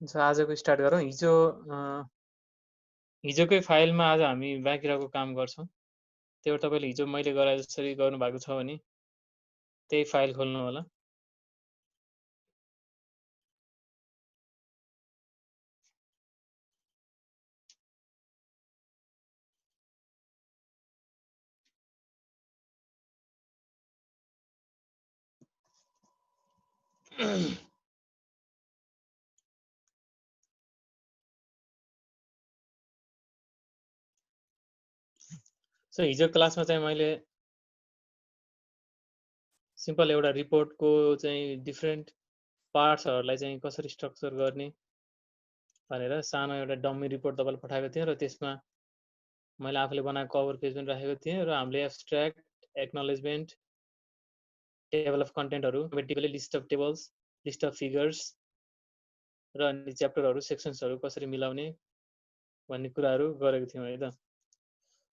आजको स्टार्ट गरौँ। हिजोकै फाइलमा आज हामी बाँकी रहेको काम गर्छौँ। त्यो तपाईँले हिजो मैले गराए जसरी गर्नुभएको छ भने त्यही फाइल खोल्नु होला। सो हिजो क्लासमा चाहिँ मैले सिम्पल एउटा रिपोर्टको चाहिँ डिफ्रेन्ट पार्ट्सहरूलाई चाहिँ कसरी स्ट्रक्चर गर्ने भनेर सानो एउटा डम्मी रिपोर्ट तपाईँलाई पठाएको थिएँ र त्यसमा मैले आफूले बनाएको कभर पेज पनि राखेको थिएँ र हामीले एब्स्ट्र्याक्ट, एक्नोलेजमेन्ट, टेबल अफ कन्टेन्टहरू, automatically list of tables, list of figures र अनि च्याप्टरहरू, सेक्सन्सहरू कसरी मिलाउने भन्ने कुराहरू गरेको थियौँ है त।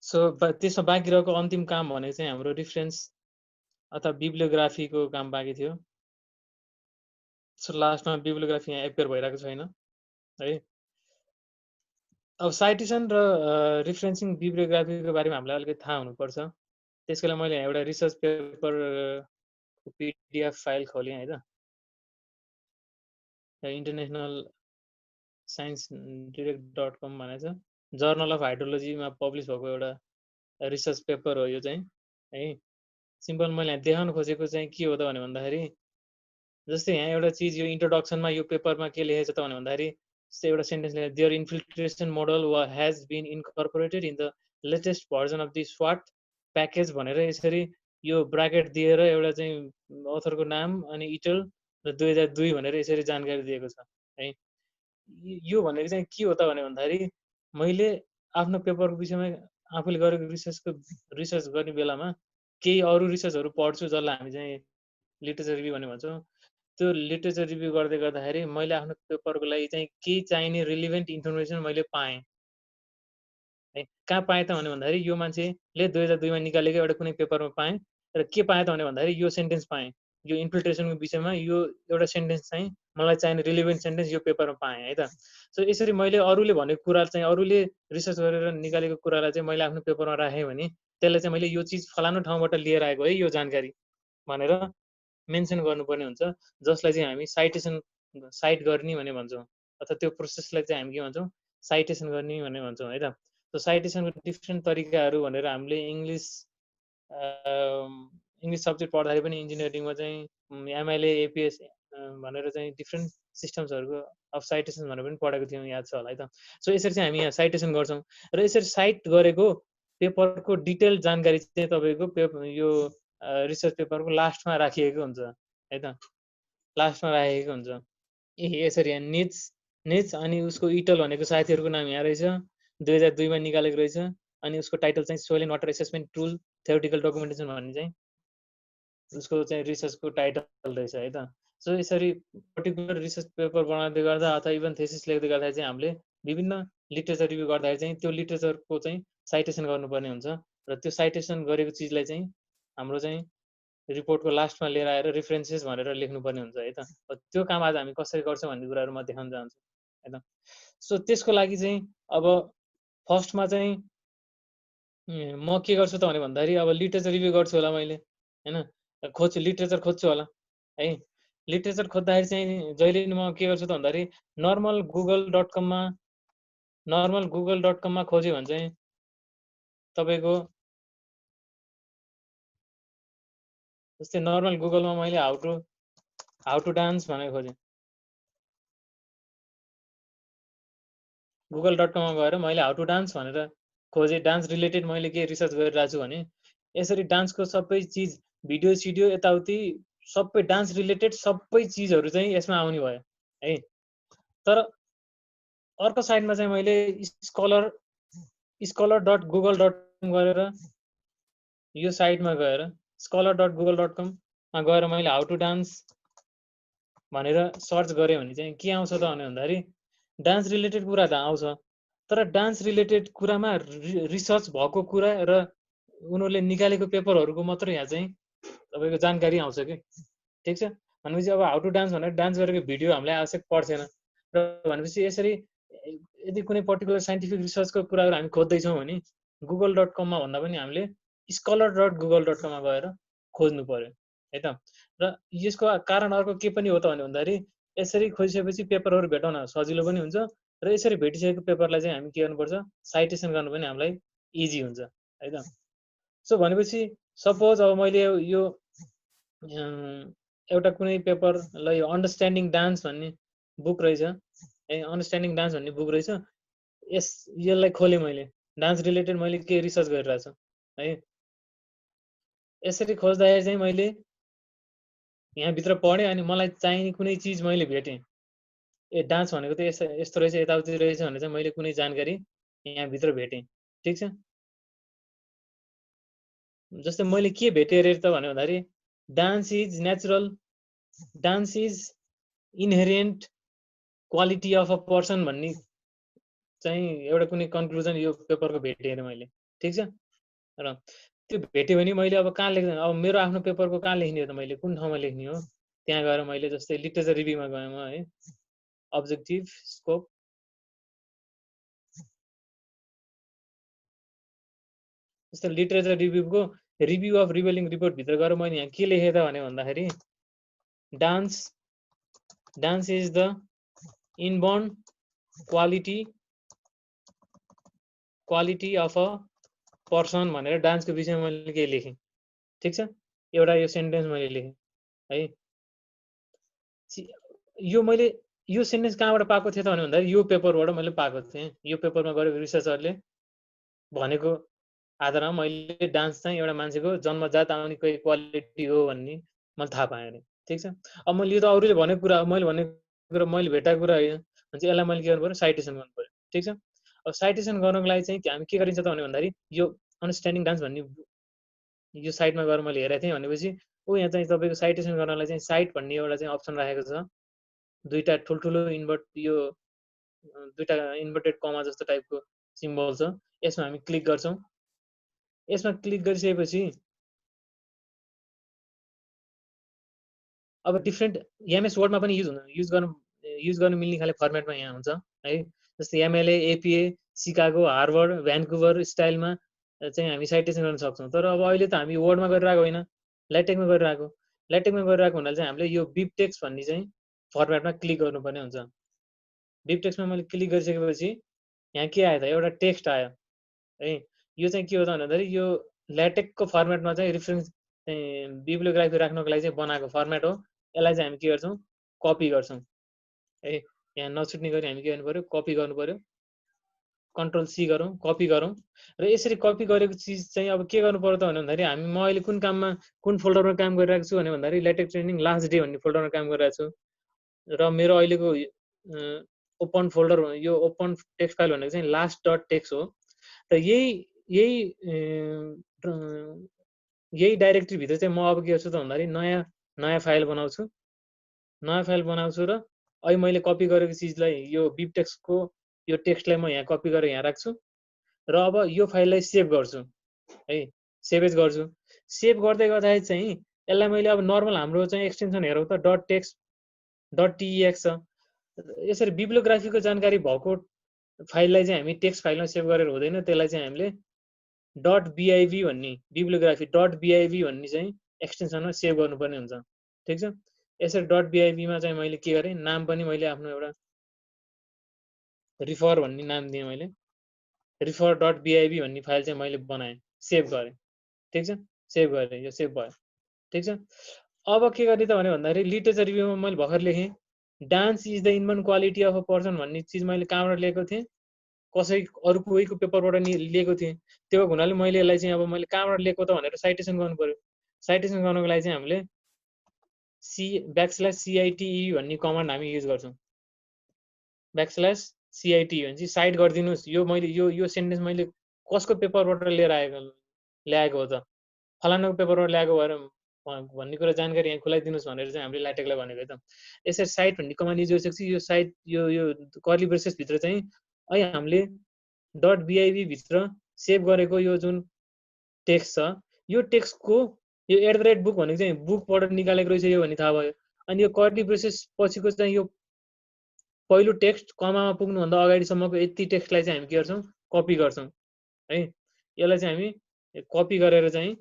सो त्यसमा बाँकी रहेको अन्तिम काम भनेको चाहिँ हाम्रो रिफरेन्स अथवा बिब्लियोग्राफीको काम बाँकी थियो। सो लास्टमा बिब्लियोग्राफी यहाँ एपियर भइरहेको छैन है। अब साइटेसन र रिफरेन्सिङ बिब्लियोग्राफीको बारेमा हामीलाई अलिकति थाहा हुनुपर्छ। त्यसको लागि मैले एउटा रिसर्च पेपर PDF फाइल खोलेँ है त। इन्टरनेसनल साइन्स direct.com भनेको छ, जर्नल अफ हाइड्रोलोजीमा पब्लिस भएको एउटा रिसर्च पेपर हो यो चाहिँ है। सिम्पल मैले यहाँ देखाउन खोजेको चाहिँ के हो त भने भन्दाखेरि जस्तै यहाँ एउटा चिज यो इन्ट्रोडक्सनमा यो पेपरमा के लेखेको छ त भने भन्दाखेरि जस्तै एउटा सेन्टेन्स लेखेको there infiltration model has been incorporated in the latest version of the स्वाट प्याकेज भनेर यसरी यो ब्राकेट दिएर एउटा चाहिँ अथरको नाम अनि इटल र 2002 भनेर यसरी जानकारी दिएको छ है। यो भनेको चाहिँ के हो त भने भन्दाखेरि मैले आफ्नो पेपरको विषयमा आफूले गरेको रिसर्च गर्ने बेलामा केही अरू रिसर्चहरू पढ्छु जसलाई हामी चाहिँ लिटरेचर रिभ्यू भन्ने भन्छौँ। त्यो लिटरेचर रिभ्यू गर्दै गर्दाखेरि मैले आफ्नो पेपरको लागि चाहिँ केही चाहिने रिलिभेन्ट इन्फर्मेसन मैले पाएँ है। कहाँ पाएँ त भने भन्दाखेरि यो मान्छेले 2002मा निकालेको एउटा कुनै पेपरमा पाएँ र के पाएँ त भने भन्दाखेरि यो सेन्टेन्स पाएँ, यो इन्फिल्ट्रेसनको विषयमा यो एउटा सेन्टेन्स चाहिँ मलाई चाहिने रिलिभेन्ट सेन्टेन्स यो पेपरमा पाएँ है त। सो यसरी मैले अरूले भनेको कुरा चाहिँ अरूले रिसर्च गरेर निकालेको कुरालाई चाहिँ मैले आफ्नो पेपरमा राखेँ भने त्यसलाई चाहिँ मैले यो चिज फलानु ठाउँबाट लिएर आएको है यो जानकारी भनेर मेन्सन गर्नुपर्ने हुन्छ, जसलाई चाहिँ हामी साइट गर्ने भन्ने भन्छौँ अथवा त्यो प्रोसेसलाई चाहिँ हामी के भन्छौँ साइटेसन गर्ने भन्ने भन्छौँ है त। त्यो साइटेसनको डिफ्रेन्ट तरिकाहरू भनेर हामीले इङ्ग्लिस सब्जेक्ट पढ्दाखेरि पनि इन्जिनियरिङमा चाहिँ एमएलए एपिएस भनेर चाहिँ डिफ्रेन्ट सिस्टम्सहरूको अफ साइटेसन भनेर पनि पढेको थियौँ, याद छ होला है त। सो यसरी चाहिँ हामी यहाँ साइटेसन गर्छौँ र यसरी साइट गरेको पेपरको डिटेल जानकारी चाहिँ तपाईँको यो रिसर्च पेपरको लास्टमा राखिएको हुन्छ है त, लास्टमा राखेको हुन्छ। यसरी यहाँ निच अनि उसको इटल भनेको साथीहरूको नाम यहाँ रहेछ, 2002मा निकालेको रहेछ अनि उसको टाइटल चाहिँ soil and water assessment tool theoretical documentation भन्ने चाहिँ उसको चाहिँ रिसर्चको टाइटल रहेछ है त। सो यसरी पर्टिकुलर रिसर्च पेपर बनाउँदै गर्दा अथवा इभन थेसिस लेख्दै गर्दाखेरि चाहिँ हामीले विभिन्न लिटरेचर रिभ्यू गर्दाखेरि चाहिँ त्यो लिटरेचरको चाहिँ साइटेसन गर्नुपर्ने हुन्छ र त्यो साइटेसन गरेको चिजलाई चाहिँ हाम्रो चाहिँ रिपोर्टको लास्टमा लिएर आएर रेफरेन्सेस भनेर लेख्नुपर्ने हुन्छ है त। त्यो काम आज हामी कसरी गर्छौँ भन्ने कुराहरू म देखाउन चाहन्छु है त। सो त्यसको लागि चाहिँ अब फर्स्टमा चाहिँ म के गर्छु त भने भन्दाखेरि अब लिटरेचर रिभ्यू गर्छु होला मैले होइन, खोज्छु लिटरेचर खोज्छु होला है। लिटरेचर खोज्दाखेरि चाहिँ जहिले पनि म के गर्छु त भन्दाखेरि नर्मल गुगल डट कममा खोज्यो भने चाहिँ तपाईँको जस्तै नर्मल गुगलमा मैले हाउ टु डान्स भनेर खोजेँ, गुगल डट कममा गएर मैले हाउ टु डान्स भनेर खोजेँ, डान्स रिलेटेड मैले के रिसर्च गरिरहेको छु भने यसरी डान्सको सबै चिज भिडियो सिडियो यताउति सबै डान्स रिलेटेड सबै चिजहरू चाहिँ यसमा आउने भयो है। तर अर्को साइडमा चाहिँ मैले स्कलर डट गुगल डट कम गरेर यो साइटमा गएर स्कलर डट गुगल डट कममा गएर मैले हाउ टु डान्स भनेर सर्च गरेँ भने चाहिँ के आउँछ त भने भन्दाखेरि डान्स रिलेटेड कुरा त आउँछ, तर डान्स रिलेटेड कुरामा रिसर्च भएको कुरा र उनीहरूले निकालेको पेपरहरूको मात्र यहाँ चाहिँ तपाईँको जानकारी आउँछ कि, ठिक छ। भनेपछि अब हाउ टु डान्स भनेर डान्स गरेको भिडियो हामीलाई आवश्यक पर्दैन, र भनेपछि यसरी यदि कुनै पर्टिकुलर साइन्टिफिक रिसर्चको कुराहरू हामी खोज्दैछौँ भने google.com मा भन्दा पनि हामीले scholar.google.com मा गएर खोज्नु पर्यो है त। र यसको कारण अर्को के पनि हो त भन्दाखेरि यसरी खोजिसकेपछि पेपरहरू भेटाउन सजिलो पनि हुन्छ र यसरी भेटिसकेको पेपरलाई चाहिँ हामी के गर्नुपर्छ, साइटेसन गर्नु पनि हामीलाई इजी हुन्छ है त। सो भनेपछि सपोज अब मैले यो एउटा कुनै पेपर ल यो अन्डरस्ट्यान्डिङ डान्स भन्ने बुक रहेछ है, अन्डरस्ट्यान्डिङ डान्स भन्ने बुक रहेछ, यसलाई खोलेँ मैले, डान्स रिलेटेड मैले के रिसर्च गरिरहेको छु है। यसरी खोज्दाखेरि चाहिँ मैले यहाँभित्र पढेँ अनि मलाई चाहिने कुनै चिज मैले भेटेँ, ए डान्स भनेको त यस्तो रहेछ, यताउति रहेछ भनेर चाहिँ मैले कुनै जानकारी यहाँभित्र भेटेँ, ठिक छ। जस्तै मैले के भेटेँ अरे त भन्यो भन्दाखेरि dance is natural, dance is inherent quality of a person भन्ने चाहिँ एउटा कुनै कन्क्लुजन यो पेपरको भेटेँ अरे मैले, ठिक छ। र त्यो भेट्यो भने मैले अब कहाँ लेख्ने, अब मेरो आफ्नो पेपरको कहाँ लेख्ने हो त, मैले कुन ठाउँमा लेख्ने हो, त्यहाँ गएर मैले जस्तै लिटरेचर रिभ्यूमा गएँ म है, अब्जेक्टिभ स्कोप, जस्तै लिटरेचर रिभ्यूको रिभ्यू अफ रिभेलिङ रिपोर्ट भित्र गएर मैले यहाँ के लेखेँ त भने भन्दाखेरि dance is the inborn quality of a person भनेर डान्सको विषयमा मैले के लेखेँ, ठिक छ। एउटा यो सेन्टेन्स मैले लेखेँ है। यो मैले यो सेन्टेन्स कहाँबाट पाएको थिएँ त भन्दाखेरि यो पेपरबाट मैले पाएको थिएँ। यो पेपरमा गरेको रिसर्चरले भनेको आधारमा मैले डान्स चाहिँ एउटा मान्छेको जन्मजात आउने कोही क्वालिटी हो भन्ने मैले थाहा पाएँ अरे, ठिक छ। अब मैले यो त अरूले भनेको कुरा, मैले भनेको कुरा, मैले भेटाएको कुरा होइन भने चाहिँ यसलाई मैले के गर्नु पऱ्यो, साइटेसन गर्नु पऱ्यो, ठिक छ। अब साइटेसन गर्नको लागि चाहिँ हामी के गरिन्छ त भन्दाखेरि यो अन्डरस्ट्यान्डिङ डान्स भन्ने यो साइटमा गएर मैले हेरेको थिएँ भनेपछि यहाँ चाहिँ तपाईँको साइटेसन गर्नलाई चाहिँ साइट भन्ने एउटा चाहिँ अप्सन राखेको छ, दुईवटा ठुल्ठुलो यो दुईवटा इन्भर्टेड कमा जस्तो टाइपको सिम्बल छ, यसमा हामी क्लिक गर्छौँ। यसमा क्लिक गरिसकेपछि अब डिफ्रेन्ट एमएस वर्डमा पनि युज गर्नु मिल्ने खाले फर्मेटमा यहाँ हुन्छ है। जस्तै एमएलए, एपिए, सिकागो, हार्वर्ड, भ्यान्कुभर स्टाइलमा चाहिँ हामी साइटेसन गर्न सक्छौँ। तर अब अहिले त हामी वर्डमा गरिरहेको होइन, ल्याटेक्समा गरिरहेको। ल्याटेक्समा गरिरहेको हुनाले चाहिँ हामीले यो बिबटेक्स्ट भन्ने चाहिँ फर्मेटमा क्लिक गर्नुपर्ने हुन्छ। बिबटेक्स्टमा मैले क्लिक गरिसकेपछि यहाँ के आयो त, एउटा टेक्स्ट आयो है। यो चाहिँ के हो त भन्दाखेरि यो ल्याटेक्सको फर्मेटमा चाहिँ रिफरेन्स बिब्लियोग्राफी राख्नको लागि चाहिँ बनाएको फर्मेट हो। यसलाई चाहिँ हामी के गर्छौँ, कपी गर्छौँ है। यहाँ नछुट्ने गरी हामी के गर्नु पऱ्यो, कपी गर्नु पऱ्यो, कन्ट्रोल सी गरौँ, कपी गरौँ। र यसरी कपी गरेको चिज चाहिँ अब के गर्नु पर्यो त भन्दाखेरि हामी, म अहिले कुन काममा कुन फोल्डरमा काम गरिरहेको छु भने भन्दाखेरि ल्याटेक्स ट्रेनिङ लास्ट डे भन्ने फोल्डरमा काम गरिरहेको छु र मेरो अहिलेको ओपन फोल्डर, यो ओपन टेक्स्ट फाइल भनेको चाहिँ लास्ट डट टेक्स्ट हो। र यही डाइरेक्टरीभित्र चाहिँ म अब के गर्छु त भन्दाखेरि नयाँ फाइल बनाउँछु, र अहिले मैले कपी गरेको चिजलाई, यो बिबटेक्स्टको यो टेक्स्टलाई म यहाँ कपी गरेर यहाँ राख्छु र अब यो फाइललाई सेभ गर्छु है, सेभेज गर्छु। सेभ गर्दै गर्दाखेरि चाहिँ यसलाई मैले अब नर्मल हाम्रो चाहिँ एक्सटेन्सन हेरौँ त डट टेक्स्ट डट टिएक्स छ। यसरी बिब्लियोग्राफीको जानकारी भएको फाइललाई चाहिँ हामी टेक्स्ट फाइलमा सेभ गरेर हुँदैन, त्यसलाई चाहिँ हामीले डट बिआइभी भन्ने बिब्लियोग्राफी डट बिआइभी भन्ने चाहिँ एक्सटेन्सनमा सेभ गर्नुपर्ने हुन्छ, ठिक छ। यसरी डट बिआइभीमा चाहिँ मैले के गरेँ, नाम पनि मैले आफ्नो एउटा रिफर भन्ने नाम दिएँ, मैले रिफर डट बिआइभी भन्ने फाइल चाहिँ मैले बनाएँ, सेभ गरेँ, ठिक छ। सेभ गरेँ, यो सेभ भयो, ठिक छ। अब के गर्ने त भन्दाखेरि लिटरेचर रिभ्यूमा मैले भर्खर लेखेँ dance is the inborn quality of a person भन्ने चिज मैले कहाँबाट लिएको थिएँ, अरू कोहीको पेपरबाट लिएको थिएँ। त्यो हुनाले मैले यसलाई चाहिँ अब मैले कहाँबाट लिएको त भनेर साइटेसन गर्नु पर्यो। साइटेसन गर्नको लागि चाहिँ हामीले /CITE भन्ने कमान्ड हामी युज गर्छौँ। /CITE भने साइट गरिदिनुहोस्, यो मैले यो सेन्टेन्स मैले कसको पेपरबाट ल्याएको हो त, फलानाको पेपरबाट ल्याएको भएर भन्ने कुरा जानकारी यहाँ खुलाइदिनुहोस् भनेर चाहिँ हामीले ल्याटेक्सलाई भनेको है त। यसरी साइट भन्ने कमान्ड युज गरिसकेपछि यो साइट यो कर्ली ब्रेसेसभित्र चाहिँ अहिले हामीले डट बिआइभी भित्र सेभ गरेको यो जुन टेक्स्ट छ, यो टेक्स्टको यो @ बुक भनेको चाहिँ बुकबाट निकालेको रहेछ यो भन्ने थाहा भयो। अनि यो कर्ली ब्रेसेस पछिको चाहिँ यो पहिलो टेक्स्ट कमामा पुग्नुभन्दा अगाडिसम्मको यति टेक्स्टलाई चाहिँ हामी के गर्छौँ, कपी गर्छौँ है। यसलाई चाहिँ हामी कपी गरेर चाहिँ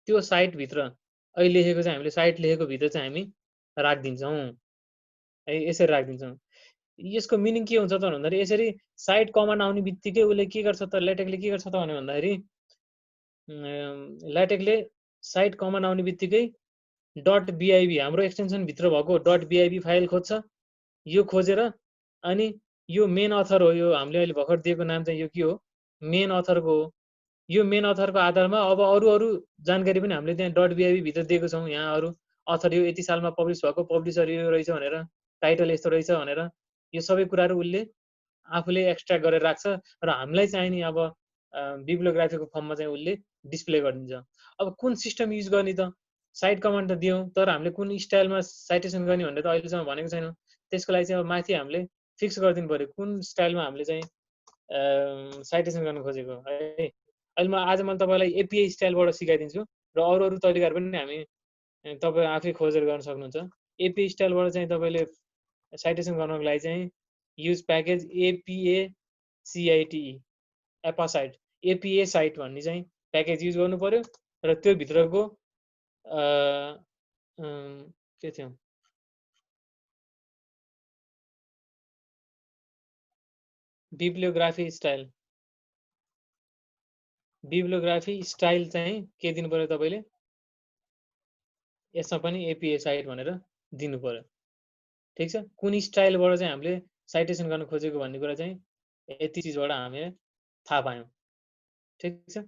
त्यो साइटभित्र अहिले लेखेको चाहिँ हामीले साइट लेखेको भित्र चाहिँ हामी राखिदिन्छौँ है, यसरी राखिदिन्छौँ। यसको मिनिङ के हुन्छ त भन्दाखेरि यसरी साइट कमान्ड आउने बित्तिकै उसले के गर्छ त, लेटेकले के गर्छ त भन्दाखेरि लेटेकले साइट कमान्ड आउने बित्तिकै .bib हाम्रो एक्सटेन्सनभित्र भएको .bib फाइल खोज्छ। यो खोजेर अनि यो मेन अथर हो, यो हामीले अहिले भर्खर दिएको नाम चाहिँ यो के हो, मेन अथरको हो। यो मेन अथरको आधारमा अब अरू जानकारी पनि हामीले त्यहाँ .bib भित्र दिएको छौँ। यहाँ अरू अथर यो यति सालमा पब्लिस भएको, पब्लिसर यो रहेछ भनेर, टाइटल यस्तो रहेछ भनेर यो सबै कुराहरू उसले आफूले एक्सट्र्याक्ट गरेर राख्छ र हामीलाई चाहिने अब बिब्लियोग्राफीको फर्ममा चाहिँ उसले डिस्प्ले गरिदिन्छ। अब कुन सिस्टम युज गर्ने त, साइट कमान्ड त दियौँ, तर हामीले कुन स्टाइलमा साइटेसन गर्ने भनेर त अहिलेसम्म भनेको छैनौँ। त्यसको लागि चाहिँ अब माथि हामीले फिक्स गरिदिनु पऱ्यो कुन स्टाइलमा हामीले चाहिँ साइटेसन गर्न खोजेको है। अहिले आज मैले तपाईँलाई एपिआई स्टाइलबाट सिकाइदिन्छु र अरू तरिकाहरू पनि हामी तपाईँ आफै खोजेर गर्न सक्नुहुन्छ। एपिआई स्टाइलबाट चाहिँ तपाईँले साइटेसन गर्नको लागि चाहिँ युज प्याकेज APACITE एपासाइट, एपिए साइट भन्ने चाहिँ प्याकेज युज गर्नु पर्यो र त्यो भित्रको के थियो बिब्लियोग्राफी स्टाइल चाहिँ के दिनु पर्यो तपाईँले, यसमा पनि एपिए साइट भनेर दिनु पर्यो। ठिक छ, कुन स्टाइलबाट चाहिँ हामीले साइटेसन गर्न खोजेको भन्ने कुरा चाहिँ यति चिजबाट हामीले थाहा पायौँ। ठिक छ,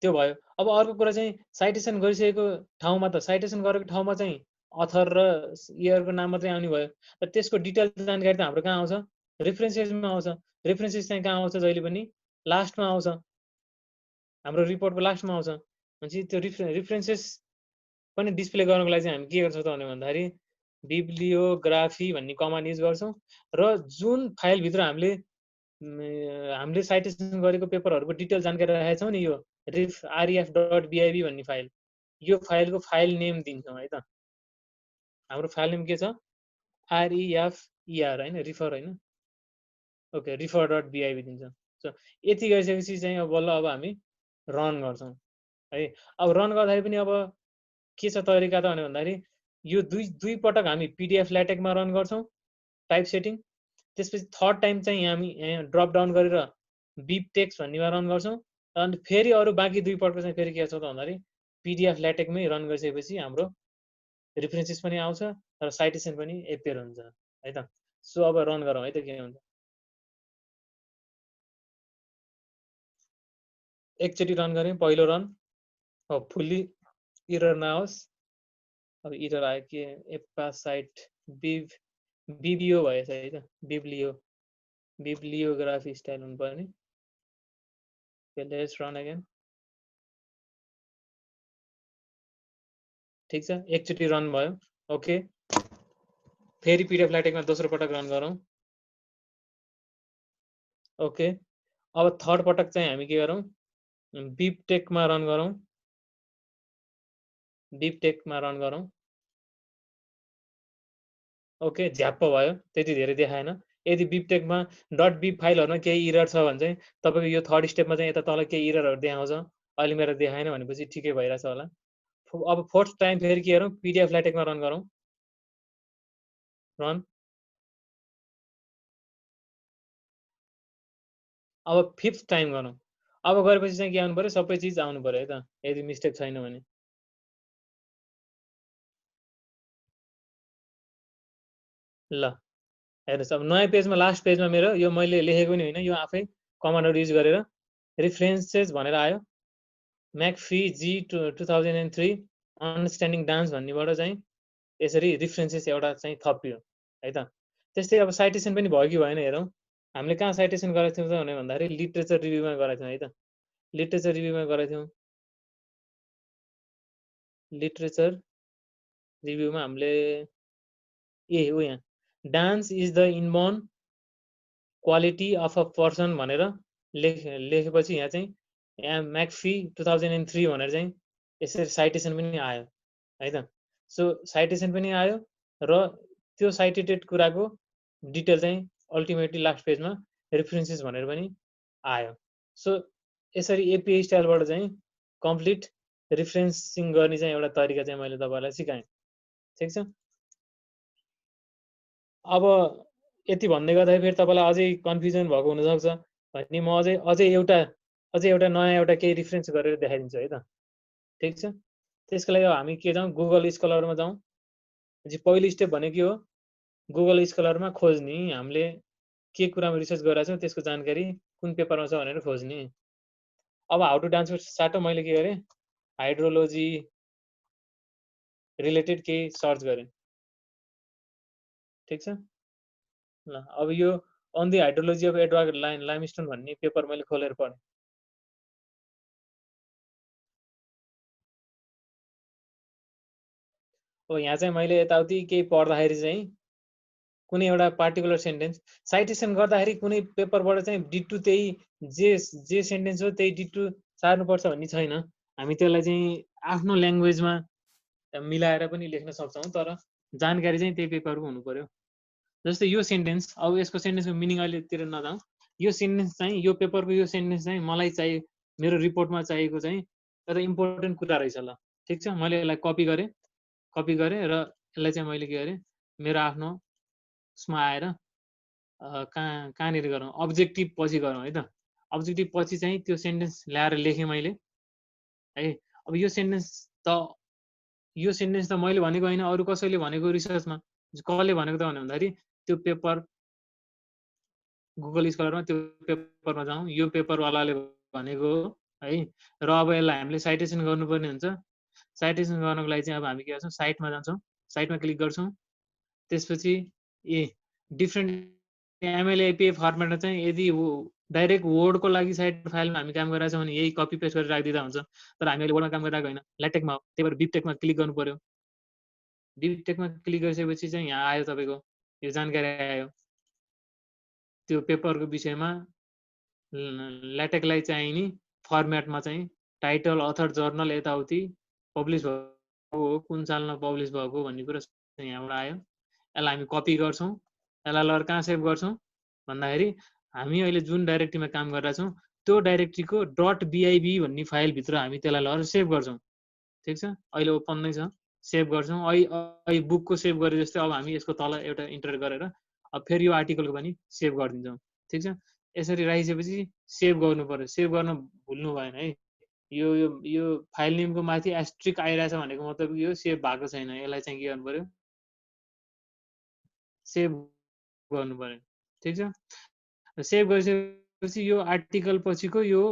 त्यो भयो। अब अर्को कुरा चाहिँ साइटेसन गरिसकेको ठाउँमा त साइटेसन गरेको ठाउँमा चाहिँ अथर र इयरको नाम मात्रै आउने भयो, र त्यसको डिटेल जानकारी त हाम्रो कहाँ आउँछ, रेफरेन्सेसमा आउँछ। रेफरेन्सेस चाहिँ कहाँ आउँछ, जहिले पनि लास्टमा आउँछ, हाम्रो रिपोर्टको लास्टमा आउँछ। भनेपछि त्यो रेफरेन्सेस पनि डिस्प्ले गर्नको लागि चाहिँ हामी के गर्छौँ त भन्दाखेरि बिब्लियोग्राफी भन्ने कमान्ड युज गर्छौँ र जुन फाइलभित्र हामीले साइटेसन गरेको पेपरहरूको डिटेल जानकारी राखेका छौँ नि, यो ref.bib भन्ने फाइल, यो फाइलको फाइल नेम दिन्छौँ है त। हाम्रो फाइल नेम के छ, REFER होइन, रिफर होइन, ओके, refer.bib दिन्छौँ। सो यति गरिसकेपछि चाहिँ अब बल्ल अब हामी रन गर्छौँ है। अब रन गर्दाखेरि पनि अब के छ तरिका त भन्दाखेरि यो दुई पटक हामी PDF ल्याटेकमा रन गर्छौँ टाइप सेटिङ, त्यसपछि थर्ड टाइम चाहिँ हामी यहाँ ड्रप डाउन गरेर बिब टेक्स्ट भन्नेमा रन गर्छौँ, अनि फेरि अरू बाँकी दुई पटक चाहिँ फेरि के छ त भन्दाखेरि PDF ल्याटेकमै रन गरिसकेपछि हाम्रो रेफरेन्सेस पनि आउँछ र साइटेसन पनि एपियर हुन्छ है त। सो अब रन गरौँ है त के हुन्छ। एकचोटि रन गरेँ, पहिलो रन हो, फुल्ली इरर नआओस्। अब इरर आयो के, एपासाइट बिबिओ भएछ है त, बिब्लियोग्राफी स्टाइल हुनु पर्ने। Let's run again. ठिक छ, एकचोटि रन भयो, ओके। फेरि PDF ल्याटेकमा दोस्रो पटक रन गरौँ, ओके। अब थर्ड पटक चाहिँ हामी के गरौँ, बिब टेकमा रन गरौँ, बिब टेकमा रन गरौँ, ओके। झ्याप्प भयो, त्यति धेरै देखाएन। यदि बिब टेकमा .bib फाइलहरुमा केही इरर छ भने चाहिँ तपाईको यो थर्ड स्टेपमा चाहिँ यता तल केही इररहरु देखाउँछ, अहिले मेरो देखाएन भनेपछि ठिकै भइरहेछ होला। अब फोर्थ टाइम फेरि के गरौँ, PDF ल्याटेकमा रन गरौँ, रन। अब फिफ्थ टाइम गरौँ। अब गरेपछि चाहिँ के आउनु पर्यो, सबै चिज आउनु पर्यो है त, यदि मिस्टेक छैन भने। ल हेर्नुस्, अब नयाँ पेजमा लास्ट पेजमा मेरो यो मैले लेखेको नि होइन, यो आफै कमान्डहरु युज गरेर रेफरेन्सेस भनेर आयो, म्याकफी जी 2003 अन्डरस्ट्यान्डिङ डान्स भन्नेबाट चाहिँ यसरी रेफरेन्सेस एउटा चाहिँ थपियो है त। त्यस्तै अब साइटेसन पनि भयो कि भएन हेरौँ। हामीले कहाँ साइटेसन गरेको थियौँ त भन्दाखेरि लिटरेचर रिभ्यूमा गरेको थियौँ है त। लिटरेचर रिभ्यूमा गरेको थियौँ। लिटरेचर रिभ्यूमा हामीले हो यहाँ dance is the inborn quality of a person भनेर लेखेपछि यहाँ चाहिँ यहाँ म्याकफी 2003 भनेर चाहिँ यसरी साइटेसन पनि आयो है त। सो साइटेसन पनि आयो र त्यो साइटेटेड कुराको डिटेल चाहिँ अल्टिमेटली लास्ट पेजमा रेफरेन्सेस भनेर पनि आयो। सो यसरी एपिआई स्टाइलबाट चाहिँ कम्प्लिट रेफरेन्सिङ गर्ने चाहिँ एउटा तरिका चाहिँ मैले तपाईँलाई सिकाएँ। ठिक छ। अब यति भन्दै गर्दाखेरि फेरि तपाईँलाई अझै कन्फ्युजन भएको हुनसक्छ भने म अझै एउटा नयाँ एउटा केही रेफरेन्स गरेर देखाइदिन्छु है त। ठिक छ। त्यसको लागि हामी के जाउँ, गुगल स्कलरमा जाउँ। पहिलो स्टेप भनेको के हो, गुगल स्कलरमा खोज्ने, हामीले के कुरामा रिसर्च गरिरहेको छौँ त्यसको जानकारी कुन पेपरमा छ भनेर खोज्ने। अब हाउ टु डान्स साटो मैले के गरेँ, हाइड्रोलोजी रिलेटेड केही सर्च गरेँ। ठिक छ। ल अब यो on the hydrology of Edward limestone भन्ने पेपर मैले खोलेर पढेँ। अब यहाँ चाहिँ मैले यताउति केही पढ्दाखेरि चाहिँ कुनै एउटा पार्टिकुलर सेन्टेन्स साइटेसन गर्दाखेरि कुनै पेपरबाट चाहिँ डिटु त्यही जे सेन्टेन्स हो त्यही डिटु सार्नुपर्छ भन्ने छैन। हामी त्यसलाई चाहिँ आफ्नो ल्याङ्ग्वेजमा मिलाएर पनि लेख्न सक्छौँ, तर जानकारी चाहिँ त्यही पेपरको हुनु पर्यो। जस्तै यो सेन्टेन्स, अब यसको सेन्टेन्सको मिनिङ अहिलेतिर नजाउँ, यो सेन्टेन्स चाहिँ यो पेपरको यो सेन्टेन्स चाहिँ मलाई चाहियो, मेरो रिपोर्टमा चाहिएको चाहिँ एउटा इम्पोर्टेन्ट कुरा रहेछ। ल ठिक छ, मैले यसलाई कपी गरेँ र यसलाई चाहिँ मैले के गरेँ, मेरो आफ्नो उसमा आएर कहाँनिर गरौँ, अब्जेक्टिभ पछि गरौँ है त। अब्जेक्टिभ पछि चाहिँ त्यो सेन्टेन्स ल्याएर लेखेँ मैले है। अब यो सेन्टेन्स त मैले भनेको होइन, अरू कसैले भनेको रिसर्चमा। कसले भनेको त भन्दाखेरि त्यो पेपर गुगल स्कलरमा त्यो पेपरमा जाउँ, यो पेपरवालाले भनेको हो है। र अब यसलाई हामीले साइटेसन गर्नुपर्ने हुन्छ। साइटेसन गर्नको लागि चाहिँ अब हामी के गर्छौँ, साइटमा जान्छौँ, साइटमा क्लिक गर्छौँ। त्यसपछि डिफ्रेन्ट एमएल एपिआई फर्मेटमा चाहिँ यदि डाइरेक्ट वर्डको लागि साइट फाइलमा हामी काम गरिरहेको छौँ भने यही कपी पेस्ट गरेर राखिदिँदा हुन्छ। तर हामी अहिले वर्डमा काम गरिरहेको होइन, ल्याटेकमा हो, त्यही भएर बिबटेकमा क्लिक गर्नु पर्यो। बिबटेकमा क्लिक गरिसकेपछि चाहिँ यहाँ आयो तपाईँको यो जानकारी आयो त्यो पेपरको विषयमा। ल्याटेकलाई चाहिने फर्मेटमा चाहिँ टाइटल, अथर, जर्नल, यताउति पब्लिस भएको हो, कुन सालमा पब्लिस भएको भन्ने कुरा यहाँबाट आयो। यसलाई हामी कपी गर्छौँ, यसलाई लगेर कहाँ सेभ गर्छौँ भन्दाखेरि हामी अहिले जुन डाइरेक्टरीमा काम गरिरहेछौँ त्यो डाइरेक्टरीको .bib भन्ने फाइलभित्र हामी त्यसलाई लगेर सेभ गर्छौँ। ठिक छ, अहिले ओपन नै छ, सेभ गर्छौँ। अहिले बुकको सेभ गरे जस्तै अब हामी यसको तल एउटा इन्टर गरेर अब फेरि यो आर्टिकलको पनि सेभ गरिदिन्छौँ। ठिक छ, यसरी राखिसकेपछि सेभ गर्नु पर्यो। सेभ गर्न भुल्नु भएन है। यो फाइल नेमको माथि एस्ट्रिक आइरहेछ भनेको मतलब यो सेभ भएको छैन। यसलाई चाहिँ के गर्नु पर्यो, सेभ गर्नु पर्यो। ठिक छ, सेभ गरिसकेपछि यो आर्टिकल पछिको यो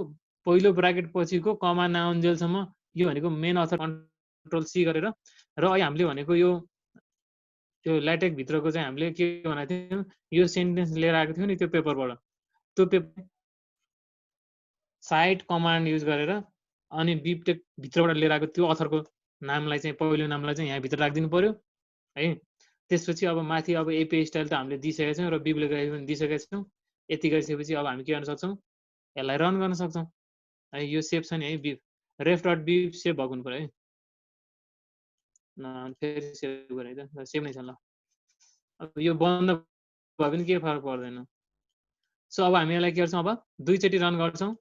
पहिलो ब्राकेट पछिको कमा नाउन्जेलसम्म यो भनेको मेन अथर कन्ट्रोल सी गरेर र अहिले हामीले भनेको यो त्यो ल्याटेक भित्रको चाहिँ हामीले के भनेको थियौँ, यो सेन्टेन्स लिएर आएको थियो नि त्यो पेपरबाट, त्यो पेपर साइट कमान्ड युज गरेर अनि बिबटेक भित्रबाट लिएर आएको त्यो अथरको नामलाई चाहिँ पहिलो नामलाई चाहिँ यहाँभित्र राखिदिनु पर्यो है। त्यसपछि अब माथि अब एपिआई स्टाइल त हामीले दिइसकेका छौँ र बिब्लियोग्राफी पनि दिइसकेका छौँ। यति गरिसकेपछि अब हामी के गर्न सक्छौँ, यसलाई रन गर्न सक्छौँ है। यो सेभ छ नि है, ref.bib सेभ भएको हुनु पर्यो है। फेरि सेभ गरेँ त, सेभ नै छ। ल अब यो बन्द भयो भने केही फरक पर्दैन। सो अब हामी यसलाई के गर्छौँ, अब दुईचोटि रन गर्छौँ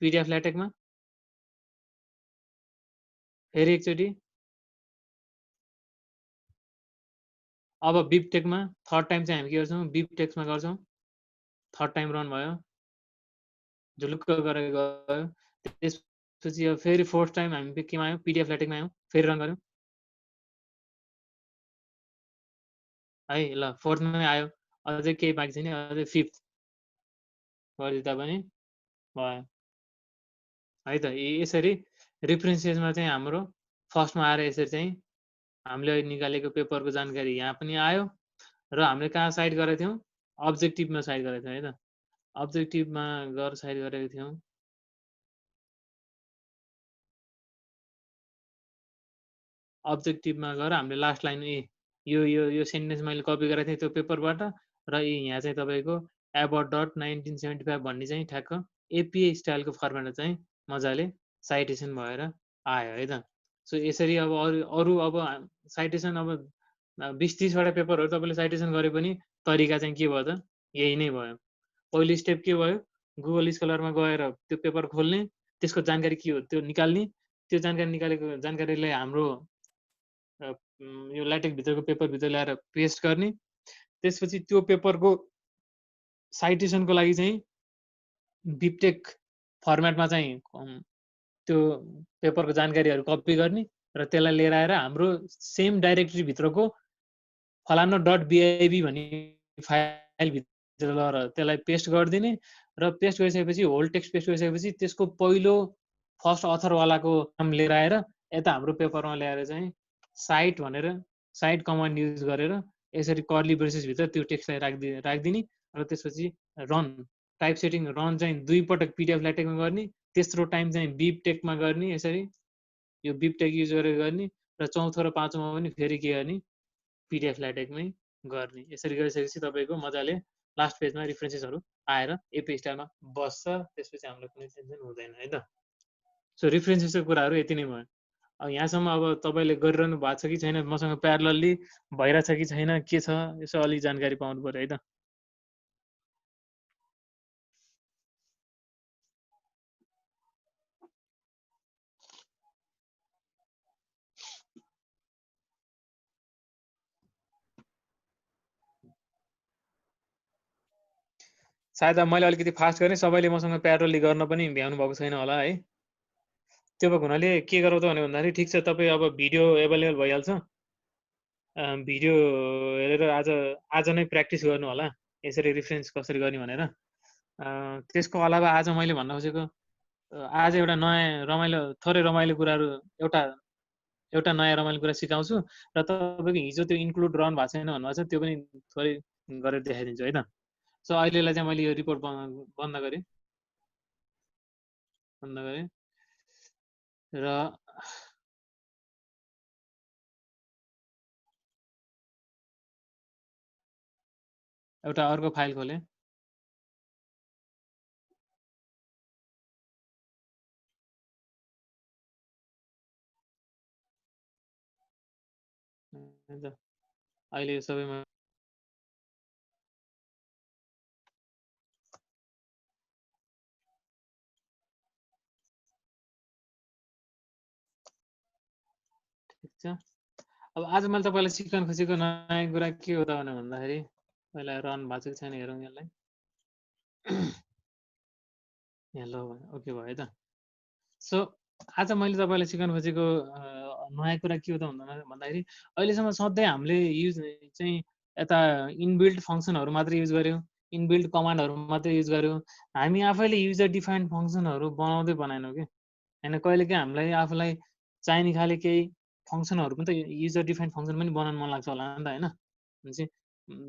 पिडिएफ ल्याटेकमा, फेरि एकचोटि, अब बिबटेकमा थर्ड टाइम चाहिँ हामी के गर्छौँ, बिबटेक्समा गर्छौँ, थर्ड टाइम रन भयो, झुलुक्क गरेर गयो। त्यसपछि अब फेरि फोर्थ टाइम हामी केमा आयौँ, पिडिएफ ल्याटेकमा आयौँ, फेरि रन गऱ्यौँ है। ल फोर्थमै आयो, अझै केही बाँकी छैन, अझै फिफ्थ गरिदिँदा पनि भयो है त। यसरी रेफरेन्सेसमा चाहिँ हाम्रो फर्स्टमा आएर यसरी चाहिँ हामीले निकालेको पेपरको जानकारी यहाँ पनि आयो र हामीले कहाँ साइड गरेको थियौँ, अब्जेक्टिभमा साइड गरेको थियौँ है त। अब्जेक्टिभमा गएर साइड गरेको थियौँ। अब्जेक्टिभमा गएर हामीले लास्ट लाइन यो सेन्टेन्स मैले कपी गरेको थिएँ त्यो पेपरबाट र यहाँ चाहिँ तपाईँको about.1975 भन्ने चाहिँ ठ्याक्क एपिआई स्टाइलको फर्मेटमा चाहिँ मजाले साइटेसन भएर आयो है त। सो यसरी अब अरू अब साइटेसन अब 20-30 वटा पेपरहरू तपाईँले साइटेसन गरे पनि तरिका चाहिँ के भयो त यही नै भयो। पहिलो स्टेप के भयो, गुगल स्कलरमा गएर त्यो पेपर खोल्ने, त्यसको जानकारी के हो त्यो निकाल्ने, त्यो जानकारी निकालेको जानकारीलाई हाम्रो यो ल्याटेक्स भित्रको पेपरभित्र ल्याएर पेस्ट गर्ने, त्यसपछि त्यो पेपरको साइटेसनको लागि चाहिँ बिबटेक फर्मेटमा चाहिँ त्यो पेपरको जानकारीहरू कपी गर्ने र त्यसलाई लिएर आएर हाम्रो सेम डाइरेक्टरी भित्रको फलानु .bib भन्ने फाइल भित्र लगेर त्यसलाई पेस्ट गरिदिने र पेस्ट गरिसकेपछि होल टेक्स्ट पेस्ट गरिसकेपछि त्यसको पहिलो फर्स्ट अथरवालाको नाम लिएर आएर यता हाम्रो पेपरमा ल्याएर चाहिँ साइट भनेर साइट कमान्ड युज गरेर यसरी कर्ली ब्रेसेसभित्र त्यो टेक्स्टलाई राखिदिने र त्यसपछि रन टाइप सेटिङ रन चाहिँ 2 पटक पिडिएफ ल्याटेक्समा गर्ने, तेस्रो टाइम चाहिँ बिबटेकमा गर्ने, यसरी यो बिबटेक युज गरेर गर्ने र चौथो र पाँचौँमा पनि फेरि के गर्ने पिडिएफ ल्याटेक्समै गर्ने। यसरी गरिसकेपछि तपाईँको मजाले लास्ट पेजमा रिफरेन्सेसहरू आएर एपी स्टाइलमा बस्छ, त्यसपछि हामीलाई कुनै टेन्सन हुँदैन है त। सो रिफरेन्सेसको कुराहरू यति नै भयो। अब यहाँसम्म अब तपाईँले गरिरहनु भएको छ कि छैन, मसँग प्यारलली भइरहेछ कि छैन, के छ, यसो अलि जानकारी पाउनु पर्यो है त। सायद मैले अलिकति फास्ट गरेँ, सबैले मसँग प्यारलली गर्न पनि भ्याउनु भएको छैन होला है। त्यो भएको हुनाले के गरौँ त भन्दाखेरि ठिक छ, तपाईँ अब भिडियो एभाइलेबल भइहाल्छ, भिडियो हेरेर आज नै प्र्याक्टिस गर्नु होला यसरी रिफरेन्स कसरी गर्ने भनेर। त्यसको अलावा आज मैले भन्न खोजेको आज एउटा नयाँ रमाइलो थोरै रमाइलो कुराहरू एउटा नयाँ रमाइलो कुरा सिकाउँछु र तपाईँको हिजो त्यो इन्क्लुड रहनु भएको छैन भन्नुभएको छ, त्यो पनि थोरै गरेर देखाइदिन्छु है त। सो अहिलेलाई चाहिँ मैले यो रिपोर्ट बन्द गरेँ र एउटा अर्को फाइल खोलेँ। अहिले यो सबैमा ठिक छ। अब आज मैले तपाईँलाई सिकाउन खोजेको नयाँ कुरा के हो त भन्दाखेरि पहिला रन भएको छ कि छैन हेरौँ यसलाई। हेलो ओके भयो है त। सो आज मैले तपाईँलाई सिकाउन खोजेको नयाँ कुरा के हो त भन्दाखेरि अहिलेसम्म सधैँ हामीले युज चाहिँ यता इनबिल्ट फङ्सनहरू मात्रै युज गऱ्यौँ, इनबिल्ट कमान्डहरू मात्रै युज गऱ्यौँ, हामी आफैले युजर डिफाइन्ड फङ्सनहरू बनाउँदै बनाएनौँ कि होइन। कहिलेकाहीँ हामीलाई आफूलाई चाहिने खाले केही फङ्सनहरू पनि त युजर डिफाइन्ड फङ्सन पनि बनाउन मन लाग्छ होला नि त होइन। भनेपछि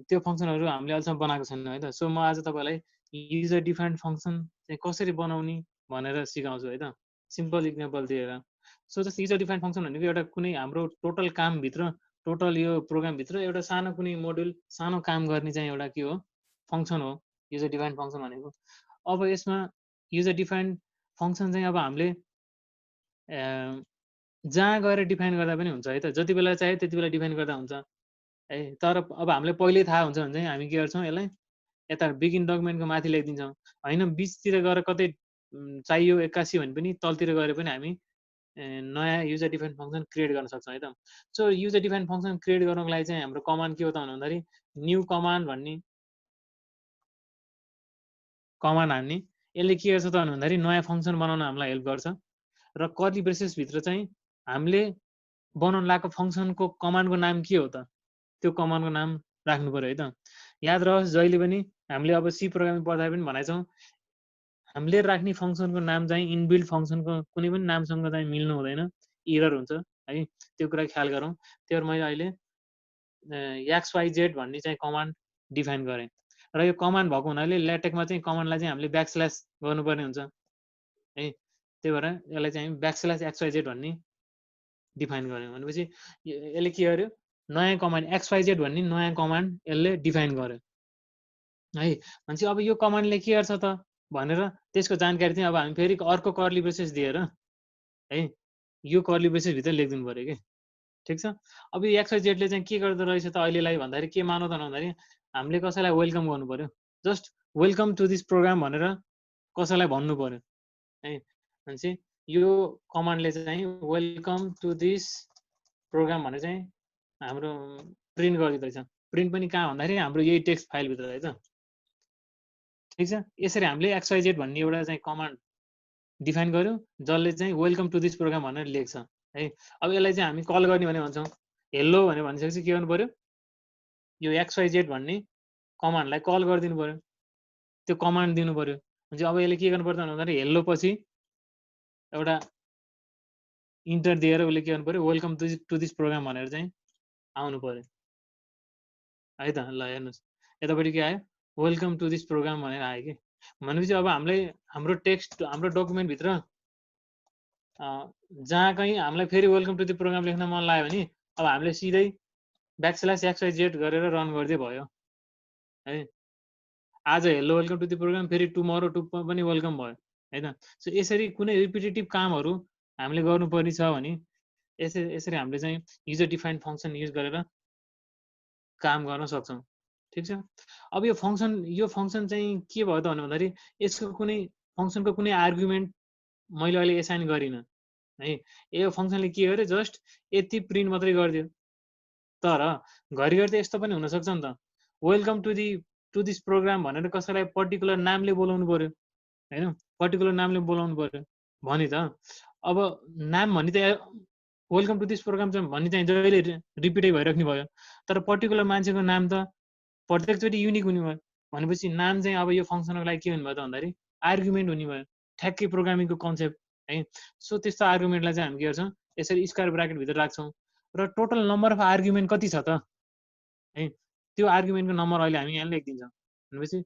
त्यो फङ्सनहरू हामीले अहिलेसम्म बनाएको छैनौँ है त। सो म आज तपाईँलाई युजर डिफाइन्ड फङ्सन चाहिँ कसरी बनाउने भनेर सिकाउँछु है त, सिम्पल इक्जाम्पल दिएर। सो जस्तो युजर डिफाइन्ड फङ्सन भनेको एउटा कुनै हाम्रो टोटल कामभित्र, टोटल यो प्रोग्रामभित्र एउटा सानो कुनै मोड्युल, सानो काम गर्ने चाहिँ एउटा के हो फङ्सन हो युजर डिफाइन्ड फङ्सन भनेको। अब यसमा युजर डिफाइन्ड फङ्सन चाहिँ अब हामीले जहाँ गएर डिफाइन गर्दा पनि हुन्छ है त, जति बेला चाहियो त्यति बेला डिफाइन गर्दा हुन्छ है। तर अब हामीलाई पहिल्यै थाहा हुन्छ भने चाहिँ हामी के गर्छौँ, यसलाई यता बिगिन डकुमेन्टको माथि लेखिदिन्छौँ होइन, बिचतिर गएर कतै चाहियो 81 भने पनि तलतिर गएर पनि हामी नयाँ युजर डिफाइन्ड फङ्सन क्रिएट गर्न सक्छौँ है त। So user defined function create गर्नको लागि चाहिँ हाम्रो कमान्ड के हो त भन्दाखेरि न्यू कमान्ड भन्ने कमान्ड हान्ने। यसले के गर्छ त भन्दाखेरि नयाँ फङ्सन बनाउन हामीलाई हेल्प गर्छ र कर्ली ब्रेसेसभित्र चाहिँ हामीले बनाउन लागेको फङ्सनको कमान्डको नाम के हो त त्यो कमान्डको नाम राख्नु पर्यो है त। याद रहोस् जहिले पनि हामीले अब सी प्रोग्रामिङ पढ्दा पनि भनेछौँ हामीले राख्ने फङ्सनको नाम चाहिँ इनबिल्ट फङ्सनको कुनै पनि नामसँग चाहिँ मिल्नु हुँदैन, इरर हुन्छ है, त्यो कुरा ख्याल गरौँ। त्यही भएर मैले अहिले XYZ भन्ने चाहिँ कमान्ड डिफाइन गरेँ र यो कमान्ड भएको हुनाले ल्याटेकमा चाहिँ कमान्डलाई चाहिँ हामीले ब्याकस्ल्यास गर्नुपर्ने हुन्छ है। त्यही भएर यसलाई चाहिँ ब्याकस्ल्यास XYZ भन्ने डिफाइन गर्यो भनेपछि यसले के गर्यो, नयाँ कमान्ड XYZ भन्ने नयाँ कमान्ड यसले डिफाइन गर्यो है। भनेपछि अब यो कमान्डले के गर्छ त भनेर त्यसको जानकारी चाहिँ अब हामी फेरि अर्को कर्ली ब्रेसेस दिएर है यो कर्ली ब्रेसेसभित्र लेखिदिनु पऱ्यो कि ठिक छ। अब यो XYZ ले चाहिँ के गर्दो रहेछ त अहिलेलाई भन्दाखेरि के मानौ त भन्दाखेरि हामीले कसैलाई वेलकम गर्नु पर्यो, just welcome to this program भनेर कसैलाई भन्नु पर्यो है। भनेपछि यो कमान्डले चाहिँ वेलकम टु दिस प्रोग्राम भनेर चाहिँ हाम्रो प्रिन्ट गरिदिँदैछ। प्रिन्ट पनि कहाँ भन्दाखेरि हाम्रो यही टेक्स्ट फाइलभित्र है त। ठिक छ। यसरी हामीले XYZ भन्ने एउटा चाहिँ कमान्ड डिफाइन गर्यो जसले चाहिँ वेलकम टु दिस प्रोग्राम भनेर लेख्छ है। अब यसलाई चाहिँ हामी कल गर्ने भने भन्छौँ हेलो भनेर भनिसकेपछि के गर्नु पर्यो, यो XYZ भन्ने कमान्डलाई कल गरिदिनु पर्यो, त्यो कमान्ड दिनु पर्यो। भनेपछि अब यसले के गर्नु पर्छ भन्दाखेरि हेलो पछि एउटा इन्टर दिएर उसले के गर्नु पर्यो वेलकम टु दिस प्रोग्राम भनेर चाहिँ आउनु पर्यो है त। ल हेर्नुहोस् यतापट्टि के आयो वेलकम टु दिस प्रोग्राम भनेर आयो कि। भनेपछि अब हामीलाई हाम्रो टेक्स्ट हाम्रो डकुमेन्टभित्र जहाँ कहीँ हामीलाई फेरि वेलकम टु द प्रोग्राम लेख्न मन लाग्यो भने अब हामीले सिधै \XYZ गरेर रन गरिदिए भयो है। आज hello welcome to the program, फेरि टुमरो टु पनि वेलकम भयो हैन। सो यसरी कुनै रिपिटेटिभ कामहरू हामीले गर्नुपर्ने छ भने यसरी हामीले चाहिँ युजर डिफाइन्ड फङ्सन युज गरेर काम गर्न सक्छौँ। ठिक छ। अब यो फङ्सन चाहिँ के भयो त भन्दाखेरि यसको कुनै फङ्सनको कुनै आर्गुमेन्ट मैले अहिले एसाइन गरिनँ है। यो फङ्सनले के गर्यो जस्ट यति प्रिन्ट मात्रै गरिदियो। तर घरिघरि त यस्तो पनि हुनसक्छ नि त वेलकम टु दिस प्रोग्राम भनेर कसैलाई पर्टिकुलर नामले बोलाउनु पर्यो हैन, पर्टिकुलर नामले बोलाउनु पर्यो भने त अब नाम भन्ने त वेलकम टु दिस प्रोग्राम चाहिँ भन्ने चाहिँ जहिले रिपिटै भइराख्ने भयो। तर पर्टिकुलर मान्छेको नाम त प्रत्येकचोटि युनिक हुने भयो। भनेपछि नाम चाहिँ अब यो फङ्सनको लागि के हुने भयो त भन्दाखेरि आर्गुमेन्ट हुने भयो, ठ्याक्कै प्रोग्रामिङको कन्सेप्ट है। सो त्यस्तो आर्गुमेन्टलाई चाहिँ हामी के गर्छौँ यसरी स्क्वायर ब्राकेटभित्र राख्छौँ र टोटल नम्बर अफ आर्गुमेन्ट कति छ त है त्यो आर्गुमेन्टको नम्बर अहिले हामी यहाँ लेखिदिन्छौँ। भनेपछि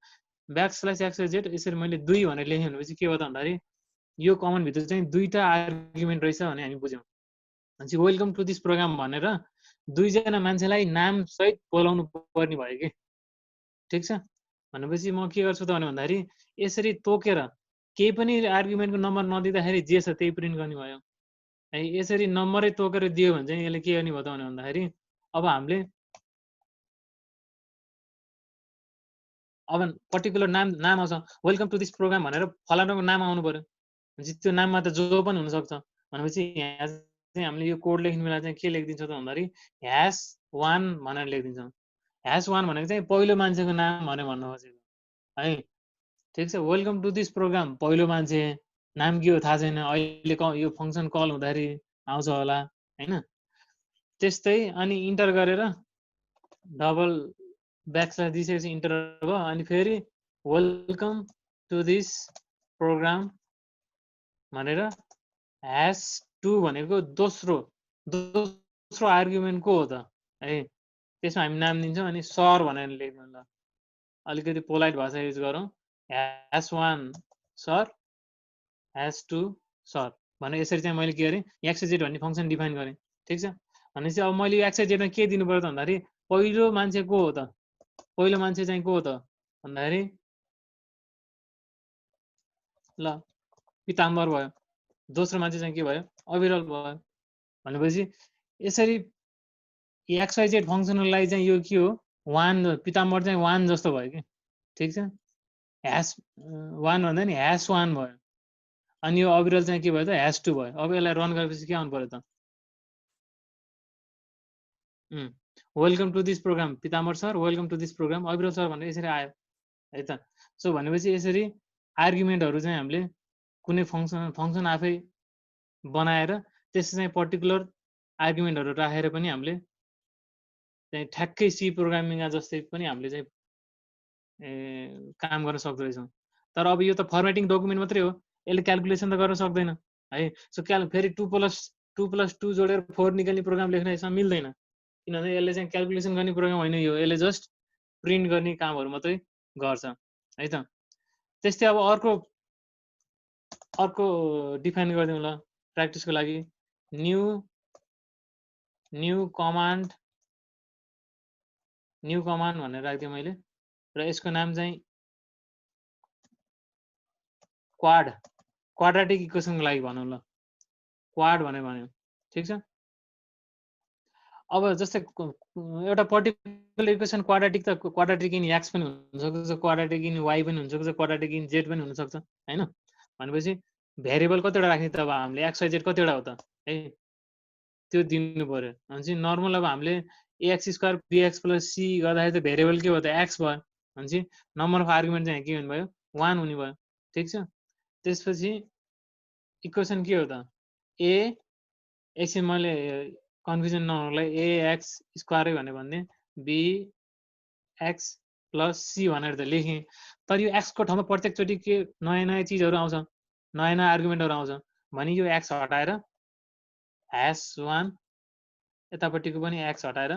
\XYZ यसरी मैले 2 भनेर लेखेँ भनेपछि के भयो त भन्दाखेरि यो कमान्डभित्र चाहिँ दुईवटा आर्गुमेन्ट रहेछ भने हामी बुझ्यौँ। भनेपछि वेलकम टु दिस प्रोग्राम भनेर दुईजना मान्छेलाई नामसहित बोलाउनु पर्ने भयो कि। ठिक छ। भनेपछि म के गर्छु त भन्दाखेरि यसरी तोकेर केही पनि आर्गुमेन्टको नम्बर नदिँदाखेरि जे छ त्यही प्रिन्ट गर्ने भयो है। यसरी नम्बरै तोकेर दियो भने चाहिँ यसले के गर्ने भयो त भन्दाखेरि अब हामीले अब पर्टिकुलर नाम आउँछ वेलकम टु दिस प्रोग्राम भनेर फलानाको नाम आउनु पर्यो। भनेपछि त्यो नाममा त जो पनि हुनसक्छ। भनेपछि यहाँ चाहिँ हामीले यो कोड लेख्ने बेला चाहिँ के लेखिदिन्छौँ त भन्दाखेरि #1 भनेर लेखिदिन्छौँ। #1 भनेको चाहिँ पहिलो मान्छेको नाम भनेर भन्नु खोजेको है। ठिक छ। वेलकम टु दिस प्रोग्राम पहिलो मान्छे नाम के हो थाहा छैन, अहिले यो फङ्सन कल हुँदाखेरि आउँछ होला हैन। त्यस्तै अनि इन्टर गरेर डबल \\, दिइसकेपछि इन्टर भयो अनि फेरि वेलकम टु दिस प्रोग्राम भनेर #2 भनेको दोस्रो आर्गुमेन्ट को हो त है। त्यसमा हामी नाम दिन्छौँ अनि सर भनेर लेख्छौँ। ल अलिकति पोलाइट भाषा युज गरौँ #1 सर #2 सर भने यसरी चाहिँ मैले के गरेँ XYZ भन्ने फङ्सन डिफाइन गरेँ। ठिक छ। भनेपछि अब मैले यो XYZ मा के दिनु पर्यो त भन्दाखेरि पहिलो मान्छे को हो त, पहिलो मान्छे चाहिँ को हो त भन्दाखेरि ल पिताम्बर भयो, दोस्रो मान्छे चाहिँ के भयो अविरल भयो। भनेपछि यसरी XYZ फङ्सनको लागि चाहिँ यो के हो 1 पिताम्बर चाहिँ 1 जस्तो भयो कि। ठिक छ। #1 भन्दा नि #1 भयो अनि यो अविरल चाहिँ के भयो त #2 भयो। अब यसलाई रन गरेपछि के आउनु पर्यो त welcome to this program Pitambar sir welcome to this program Abiral sir भनेर यसरी आयो है त। सो भनेपछि यसरी आर्गुमेन्टहरू चाहिँ हामीले कुनै फङ्सन आफै बनाएर त्यसै चाहिँ पर्टिकुलर आर्गुमेन्टहरू राखेर पनि हामीले चाहिँ ठ्याक्कै सी प्रोग्रामिङ जस्तै पनि हामीले चाहिँ काम गर्न सक्दो रहेछौँ। तर अब यो त फर्मेटिङ डकुमेन्ट मात्रै हो, यसले क्यालकुलेसन त गर्न सक्दैन है। सो फेरि 2+2 जोडेर 4 निकाल्ने प्रोग्राम लेख्न यसमा मिल्दैन किनभने यसले चाहिँ क्यालकुलेसन गर्ने प्रोग्राम होइन यो, यसले जस्ट प्रिन्ट गर्ने कामहरू मात्रै गर्छ है त। त्यस्तै अब अर्को डिफाइन गरिदिउँ ल प्र्याक्टिसको लागि न्यू कमान्ड भनेर राखिदिएँ मैले र यसको नाम चाहिँ क्वाड्राटिक इक्वेसनको लागि भनौँ ल क्वाड भनेर भन्यो। ठिक छ। अब जस्तै एउटा पर्टिकुलर इक्वेसन क्वाड्रेटिक त क्वाड्रेटिक इन एक्स पनि हुनसक्छ, क्वाड्रेटिक इन वाइ पनि हुनसक्छ, क्वाड्रेटिक इन जेड पनि हुनसक्छ होइन। भनेपछि भेरिएबल कतिवटा राख्ने त अब हामीले एक्स वाइ जेड कतिवटा हो त है त्यो दिनु पर्यो। भनेपछि नर्मल अब हामीले x square b x plus c गर्दाखेरि त भेरिएबल के भयो त एक्स भयो। भनेपछि नम्बर अफ आर्गुमेन्ट चाहिँ के हुने भयो 1 हुने भयो। ठिक छ। त्यसपछि इक्वेसन के हो त ए एकछिन मैले कन्फ्युजन नहुनुलाई एक्स स्क्वायरै भने बी एक्स प्लस सी भनेर त लेखेँ, तर यो एक्सको ठाउँमा प्रत्येकचोटि के नयाँ नयाँ चिजहरू आउँछ, नयाँ नयाँ आर्गुमेन्टहरू आउँछ भने यो एक्स हटाएर ह्यास 1 यतापट्टिको पनि एक्स हटाएर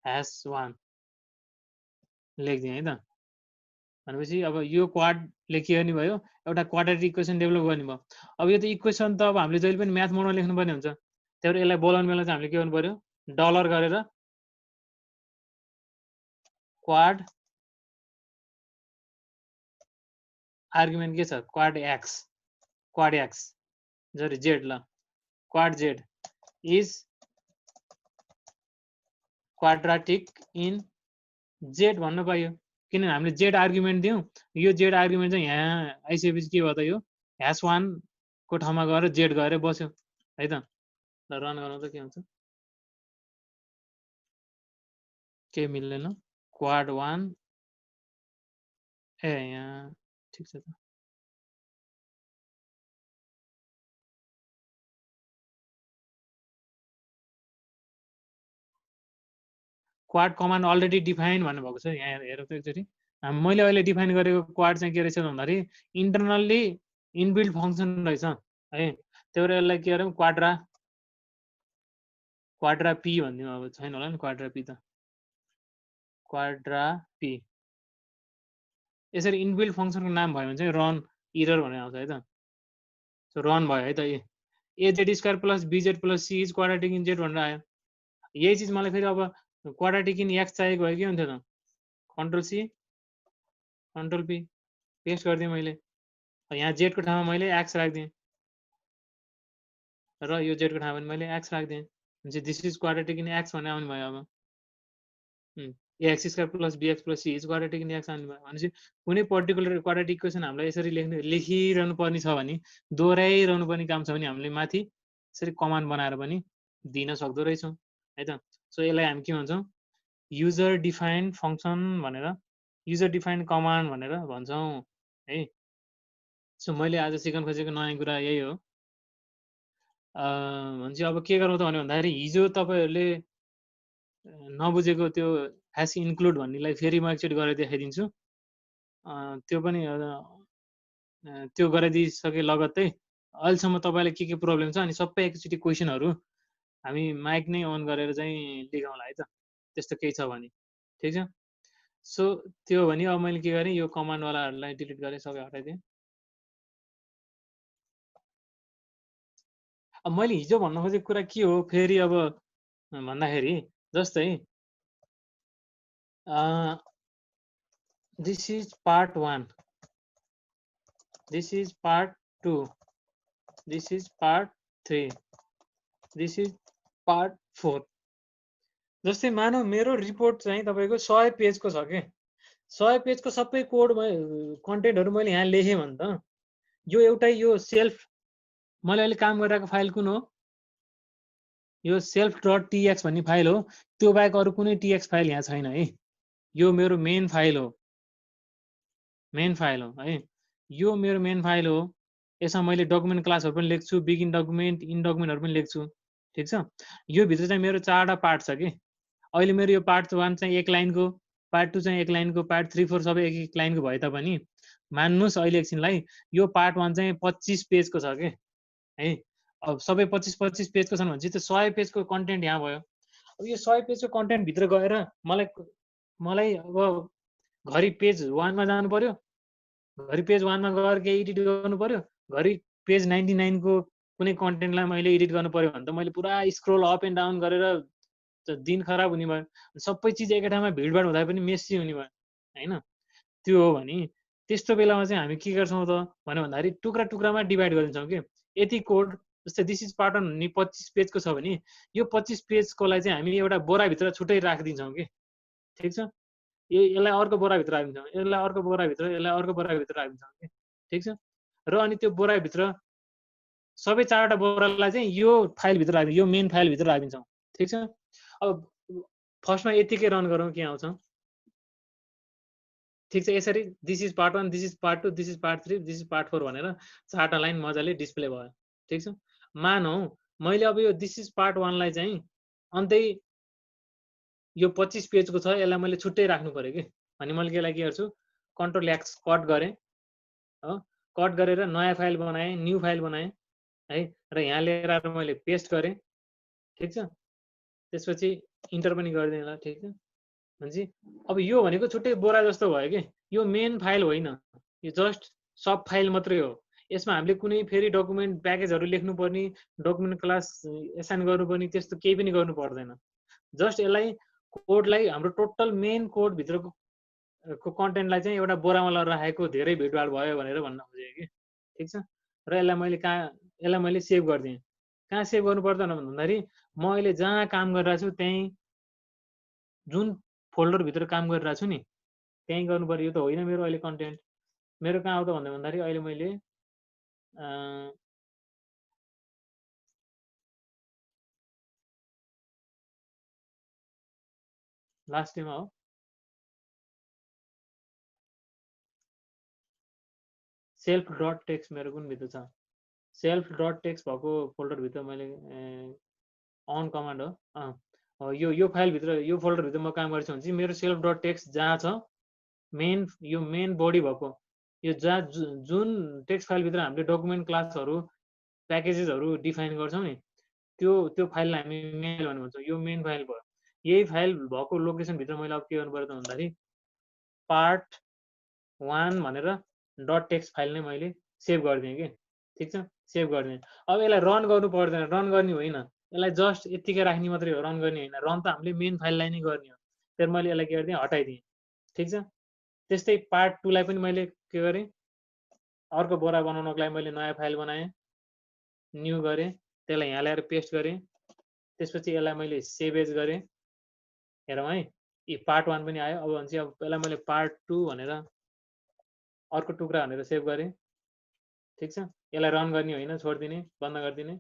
ह्यास 1 लेखिदिएँ है त। भनेपछि अब यो क्वाड लेखियो नि भयो, एउटा क्वाड्रेटिक इक्वेसन डेभलप गर्ने भयो। अब यो त इक्वेसन त अब हामीले जहिले पनि म्याथ मोडमा लेख्नुपर्ने हुन्छ, त्यही भएर यसलाई बोलाउने बेला चाहिँ हामीले के गर्नु पर्यो डलर गरेर क्वाड आर्गुमेन्ट के छ क्वाड एक्स सरी जेड ल quad Z is quadratic in Z भन्न पाइयो, किनभने हामीले जेड आर्गुमेन्ट दियौँ। यो जेड आर्गुमेन्ट चाहिँ यहाँ आइसकेपछि के भयो त यो ह्यास 1 को ठाउँमा गएर जेड गएर बस्यो है त। ल रन गरौँ त के हुन्छ, के मिल्दैन क्वाड 1 ए यहाँ ठिक छ त। क्वाड कमान्ड अलरेडी डिफाइन भन्नुभएको छ यहाँ हेरौँ त एकचोटि। मैले अहिले डिफाइन गरेको क्वाड चाहिँ के रहेछ भन्दाखेरि इन्टरनल्ली इनबिल्ट फङ्सन रहेछ है। त्यही भएर यसलाई के गरौँ क्वाड्रा पी भनिदिउँ। अब छैन होला नि क्वाड्रा पी त क्वाड्रा पी यसरी इनबिल्ट फङ्सनको नाम भयो भने चाहिँ रन इरर भनेर आउँछ है त। सो रन भयो है त। A z square plus b z plus c is quadratic in z भनेर आयो। यही चिज मलाई फेरि अब क्वाड्रेटिक इन एक्स चाहिएको भए के हुन्थ्यो त control C control P paste गरिदिएँ मैले। यहाँ जेडको ठाउँमा मैले एक्स राखिदिएँ र यो जेडको ठाउँमा पनि मैले एक्स राखिदिएँ। भनेपछि this is quadratic in x भन्ने आउने भयो। अब x square plus b x plus c is quadratic in x आउने भयो। भनेपछि कुनै पर्टिकुलर क्वाड्रेटिक इक्वेसन हामीलाई यसरी लेखिरहनु पर्ने छ भने दोहोऱ्याइरहनु पर्ने काम छ भने हामीले माथि यसरी कमान्ड बनाएर पनि दिन सक्दो रहेछौँ है त। सो यसलाई हामी के भन्छौँ युजर डिफाइन्ड फङ्सन भनेर युजर डिफाइन्ड कमान्ड भनेर भन्छौँ है। सो मैले आज सिक्न खोजेको नयाँ कुरा यही हो। भनेपछि अब के गरौँ त भन्दाखेरि हिजो तपाईँहरूले नबुझेको त्यो ह्यास इन्क्लुड भन्नेलाई फेरि म एकचोटि गरेर देखाइदिन्छु। त्यो पनि त्यो गराइदिइसके लगत्तै अहिलेसम्म तपाईँलाई के प्रब्लम छ अनि सबै एकचोटि क्वेसनहरू हामी माइक नै अन गरेर चाहिँ लेखौँला है त, त्यस्तो केही छ भने। ठिक छ। सो त्यो भने अब मैले के गरेँ यो कमान्डवालाहरूलाई डिलिट गरेँ, सबै हटाइदिएँ। अब मैले हिजो भन्न खोजेको कुरा के हो फेरि अब भन्दाखेरि जस्तै this is part 1, this is part 2, this is part 3, this is part 4। जस्तै मानौ मेरो रिपोर्ट चाहिँ तपाईँको 100 पेजको छ के, 100 पेजको सबै कोड कन्टेन्टहरू मैले यहाँ लेखेँ भने त यो एउटै यो सेल्फ मैले अहिले काम गरिरहेको फाइल कुन हो यो सेल्फ डट टीएक्स भन्ने फाइल हो। त्यो बाहेक अरू कुनै टीएक्स फाइल यहाँ छैन है। यो मेरो मेन फाइल हो है। यो मेरो मेन फाइल हो। यसमा मैले डकुमेन्ट क्लासहरू पनि लेख्छु, बिगिन डकुमेन्ट इन डकुमेन्टहरू पनि लेख्छु। ठिक छ। यो भित्र चाहिँ मेरो 4वटा पार्ट छ कि अहिले मेरो यो पार्ट 1 चाहिँ 1 लाइनको, पार्ट 2 चाहिँ 1 लाइनको, पार्ट 3 4 सबै 1 लाइनको भए तापनि मान्नुहोस् अहिले एकछिनलाई यो पार्ट 1 चाहिँ 25 पेजको छ कि है। अब सबै 25 पेजको छन् भनेपछि त्यो 100 पेजको कन्टेन्ट यहाँ भयो। अब यो 100 पेजको कन्टेन्ट भित्र गएर मलाई अब घरि पेज 1 मा जानु पर्यो, घरि पेज 1 मा गएर केही एडिट गर्नु पर्यो, घरि पेज 99 को कुनै कन्टेन्टलाई मैले एडिट गर्नु पर्यो भने त मैले पुरा स्क्रोल अप एन्ड डाउन गरेर दिन खराब हुने भयो। सबै चिज एकै ठाउँमा भिडभाड हुँदा पनि मेसी हुने भयो हैन। त्यो हो भने त्यस्तो बेलामा चाहिँ हामी के गर्छौँ त भन्दाखेरि टुक्रा टुक्रामा डिभाइड गरिदिन्छौँ कि यति कोड जस्तै दिस इज पार्ट 1 नि 25 पेजको छ भने यो 25 पेजकोलाई चाहिँ हामी एउटा बोराभित्र छुट्टै राखिदिन्छौँ कि, ठिक छ। यसलाई अर्को बोराभित्र राखिदिन्छौँ, यसलाई अर्को बोराभित्र, यसलाई अर्को बोराभित्र राखिदिन्छौँ कि, ठिक छ। र अनि त्यो बोराभित्र सबै 4वटा बोरालाई चाहिँ यो फाइलभित्र राखिदिन्छौँ, यो मेन फाइलभित्र राखिदिन्छौँ, ठिक छ। अब फर्स्टमा यतिकै रन गरौँ के आउँछ, ठिक छ। यसरी this is part 1, this is part 2, this is part 3, this is part 4 भनेर 4वटा लाइन मजाले डिस्प्ले भयो, ठिक छ। मानौँ मैले अब यो दिस इज पार्ट 1 लाई चाहिँ अन्तै यो 25 पेजको छ, यसलाई मैले छुट्टै राख्नु पर्यो कि, अनि मैले के गर्छु, कन्ट्रोल एक्स कट गरेँ हो, कट गरेर नयाँ फाइल बनाएँ, न्यू फाइल बनाएँ है, र यहाँ लिएर आएर मैले पेस्ट गरेँ, ठिक छ। त्यसपछि इन्टर पनि गरिदिएँ ल, ठिक छ। भनेपछि अब यो भनेको छुट्टै बोरा जस्तो भयो कि, यो मेन फाइल होइन, यो जस्ट सब फाइल मात्रै हो। यसमा हामीले कुनै फेरि डकुमेन्ट प्याकेजहरू लेख्नुपर्ने, डकुमेन्ट क्लास एसाइन गर्नुपर्ने त्यस्तो केही पनि गर्नु पर्दैन। जस्ट यसलाई कोडलाई हाम्रो टोटल मेन कोड भित्रको कन्टेन्टलाई चाहिँ एउटा बोरामा लगेर राखेको धेरै भिडभाड भयो भनेर भन्न खोजेँ कि, ठिक छ। र यसलाई मैले सेभ गरिदिएँ। कहाँ सेभ गर्नु पर्दैन भन्दाखेरि म अहिले जहाँ काम गरिरहेको छु त्यहीँ जुन फोल्डरभित्र काम गरिरहेको छु नि त्यहीँ गर्नु पर्यो। यो त होइन मेरो अहिले कन्टेन्ट। मेरो कहाँ आउँछ भन्दाखेरि अहिले मैले लास्ट डेमा हो, सेल्फ डट टेक्स्ट मेरो कुन भित्र छ, सेल्फ डट टेक्स्ट भएको फोल्डरभित्र मैले अन कमान्ड हो, यो फाइलभित्र, यो फोल्डरभित्र म काम गर्छु भने चाहिँ मेरो सेल्फ डट टेक्स्ट जहाँ छ मेन, यो मेन बडी भएको यो जहाँ जुन टेक्स्ट फाइलभित्र हामीले डकुमेन्ट क्लासहरू प्याकेजेसहरू डिफाइन गर्छौँ नि त्यो फाइललाई हामी मेन फाइल भन्छौँ। यो मेन फाइल भयो। यही फाइल भएको लोकेसनभित्र मैले अब के गर्नु पर्यो त भन्दाखेरि पार्ट 1 भनेर डट टेक्स्ट फाइल नै मैले सेभ गरिदिएँ कि, ठिक छ, सेभ गरिदिएँ। अब यसलाई रन गर्नु पर्दैन, रन गर्ने होइन, यसलाई जस्ट यत्तिकै राख्ने मात्रै हो, रन गर्ने होइन। रन त हामीले मेन फाइललाई नै गर्ने हो। त्यसरी मैले यसलाई के गरिदिएँ, हटाइदिएँ, ठिक छ। त्यस्तै पार्ट 2 लाई पनि मैले के गरेँ, अर्को बोरा बनाउनको लागि मैले नयाँ फाइल बनाएँ, न्यू गरेँ, त्यसलाई यहाँ ल्याएर पेस्ट गरेँ। त्यसपछि यसलाई मैले सेभ एज गरेँ, हेरौँ है, यी पार्ट 1 पनि आयो। अब भनेपछि अब यसलाई मैले पार्ट 2 भनेर अर्को टुक्रा भनेर सेभ गरेँ, ठिक छ। यसलाई रन गर्ने होइन, छोडिदिने, बन्द गरिदिने।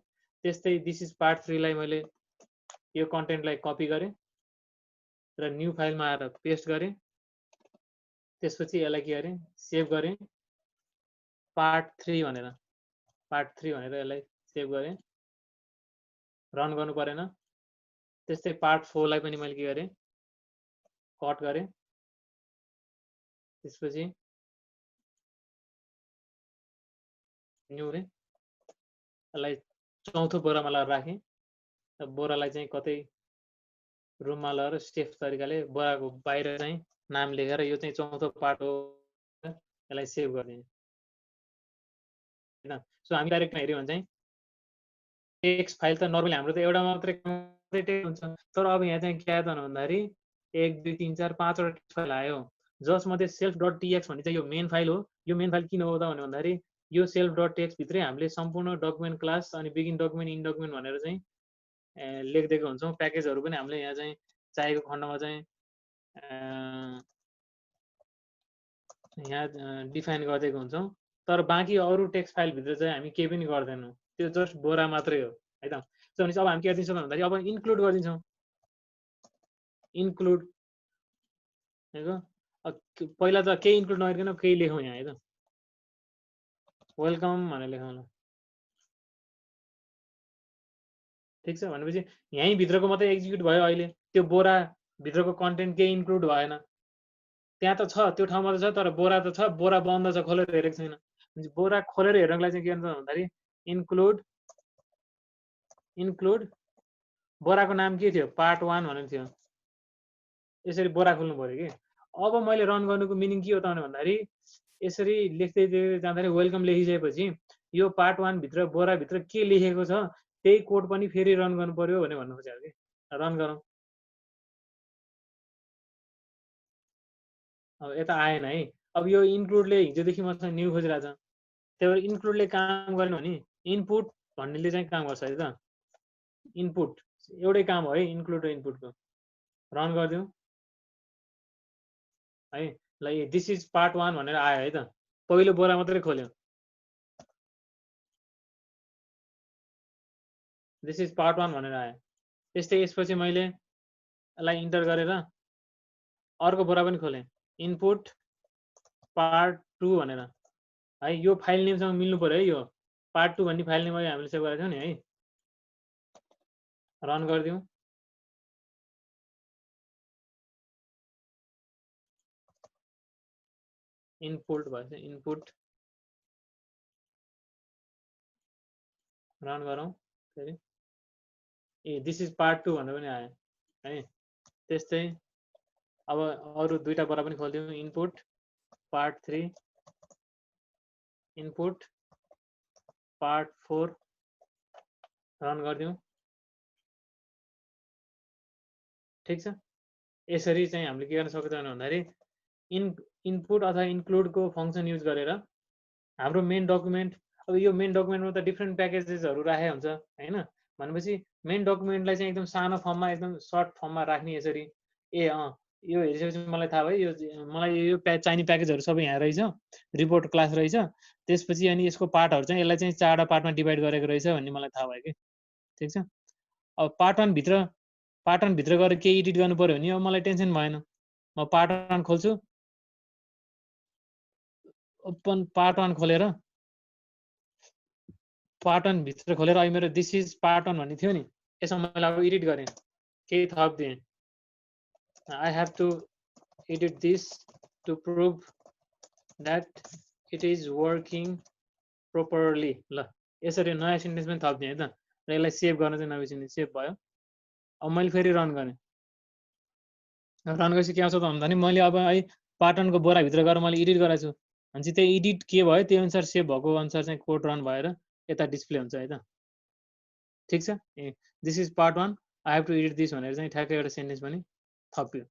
त्यस्तै दिस इज पार्ट 3 लाई मैले यो कन्टेन्टलाई कपी गरेँ र न्यू फाइलमा आएर पेस्ट गरेँ। त्यसपछि यसलाई के गरेँ, सेभ गरेँ, पार्ट 3 भनेर, पार्ट 3 भनेर यसलाई सेभ गरेँ, रन गर्नु परेन। त्यस्तै पार्ट 4 लाई पनि मैले के गरेँ, कट गरेँ। त्यसपछि न्यू रे यसलाई चौथो बोरामा लगाएर राखेँ। बोरालाई चाहिँ कतै रुममा लगेर सेफ तरिकाले बोराको बाहिर चाहिँ नाम लेखेर यो चाहिँ चौथो पार्ट हो, यसलाई सेभ गर्ने हैन। सो हामी डाइरेक्ट हेर्यो भने चाहिँ टेक्स्ट फाइल त नर्मली हाम्रो त एउटा मात्रै टेक्स्ट हुन्छ, तर अब यहाँ चाहिँ के आयो त भन्दाखेरि 1 2 3 4 5 वटा टेक्स्ट फाइल आयो, जसमध्ये सेल्फ डट टीएक्स भन्ने चाहिँ यो मेन फाइल हो। यो मेन फाइल किन हो त भन्दाखेरि यो सेल्फ डट टेक्स्ट भित्रै हामीले सम्पूर्ण डकुमेन्ट क्लास अनि बिगिन डकुमेन्ट, इन डकुमेन्ट भनेर चाहिँ लेखिदिएको हुन्छौँ। प्याकेजहरू पनि हामीले यहाँ चाहिँ चाहेको खण्डमा चाहिँ यहाँ डिफाइन गरिदिएको हुन्छौँ। तर बाँकी अरू टेक्स्ट फाइलभित्र चाहिँ हामी केही पनि गर्दैनौँ, त्यो जस्ट बोरा मात्रै हो है त। सो भनेपछि अब हामी के गरिदिन्छौँ भन्दाखेरि अब इन्क्लुड गरिदिन्छौँ, इन्क्लुड है। पहिला त केही इन्क्लुड नगरिकन केही लेखौँ यहाँ है त, वेलकम भनेर लेखौँ ल, ठिक छ। भनेपछि यहीँ भित्रको मात्रै एक्जिक्युट भयो। अहिले त्यो बोरा भित्रको कन्टेन्ट केही इन्क्लुड भएन, त्यहाँ त छ, त्यो ठाउँमा त छ, तर बोरा त छ, बोरा बन्द छ, खोलेर हेरेको छैन। बोरा खोलेर हेर्नको लागि चाहिँ के गर्नु भन्दाखेरि इन्क्लुड, इन्क्लुड बोराको नाम के थियो, पार्ट 1 भनेको थियो। यसरी बोरा खोल्नु पर्यो कि। अब मैले रन गर्नुको मिनिङ के हो त भन्दाखेरि यसरी लेख्दै जाँदाखेरि वेलकम लेखिसकेपछि यो पार्ट 1 भित्र बोराभित्र के लेखेको छ त्यही कोड पनि फेरि रन गर्नु पर्यो भनेर भन्नु खोजेको कि। रन गरौँ। अब यता आएन है। अब यो इन्क्लुडले हिजोदेखि मसँग न्यू खोजिरहेछ, त्यही भएर इन्क्लुडले काम गर्नु भने इनपुट भन्नेले चाहिँ काम गर्छ है त। इनपुट एउटै काम हो है, इन्क्लुड र इनपुटको। रन गरिदिउँ है। ल दिस इज पार्ट 1 भनेर आयो है त। पहिलो बोरा मात्रै खोल्यो। दिस इज पार्ट 1 भनेर आयो। त्यस्तै यसपछि मैले यसलाई इन्टर गरेर अर्को बोरा पनि खोलेँ, इनपुट पार्ट 2 भनेर है। यो फाइल नेमसँग मिल्नु पर्यो है। यो पार्ट 2 भन्ने फाइल नेम हामीले सेभ गरेका थियौँ नि है। रन गरिदिउँ। इनपुट भएछ, इनपुट रन गरौँ फेरि। ए दिस इज पार्ट 2 भनेर पनि आयो है। त्यस्तै अब अरू दुईटा बोरा पनि खोलिदिउँ, input part 3, input part 4 run गरिदिउँ। ठिक छ। यसरी चाहिँ हामीले के गर्न सक्छौँ भन्दाखेरि इनपुट अथवा इन्क्लुडको फङ्सन युज गरेर हाम्रो मेन डकुमेन्ट, अब यो मेन डकुमेन्टमा त डिफ्रेन्ट प्याकेजेसहरू राखेको हुन्छ होइन। भनेपछि मेन डकुमेन्टलाई चाहिँ एकदम सानो फर्ममा, एकदम सर्ट फर्ममा राख्ने यसरी। ए यो हेरिसकेपछि मलाई थाहा भयो, यो मलाई यो चाहिने प्याकेजहरू सबै यहाँ रहेछ, रिपोर्ट क्लास रहेछ। त्यसपछि अनि यसको पार्टहरू चाहिँ यसलाई चाहिँ 4वटा पार्टमा डिभाइड गरेको रहेछ भन्ने मलाई थाहा भयो कि। ठिक छ। अब पार्ट 1 भित्र गएर केही एडिट गर्नु पर्यो भने अब मलाई टेन्सन भएन। म पार्ट 1 खोल्छु, ओपन पार्ट 1 खोलेर पार्ट 1 भित्र खोलेर अहिले मेरो दिस इज पार्ट 1 भन्ने थियो नि, यसमा मैले अब एडिट गरेँ, केही थप दिएँ। I have to edit this to prove that it is working properly. ल यसरी नयाँ सेन्टेन्स पनि थपिदिएँ है त। र यसलाई सेभ गर्न चाहिँ नबिर्सिने। सेभ भयो। अब मैले फेरि रन गरेँ। रन गरेपछि के आउँछ त भन्दा नि मैले अब है पार्ट 1 को बोराभित्र गएर मैले एडिट गराएको छु भनेपछि त्यही एडिट के भयो त्यही अनुसार सेभ भएको अनुसार चाहिँ कोड रन भएर यता डिस्प्ले हुन्छ है त। ठिक छ। A this is part 1, I have to edit this भनेर चाहिँ ठ्याक्कै एउटा सेन्टेन्स पनि थप्यो।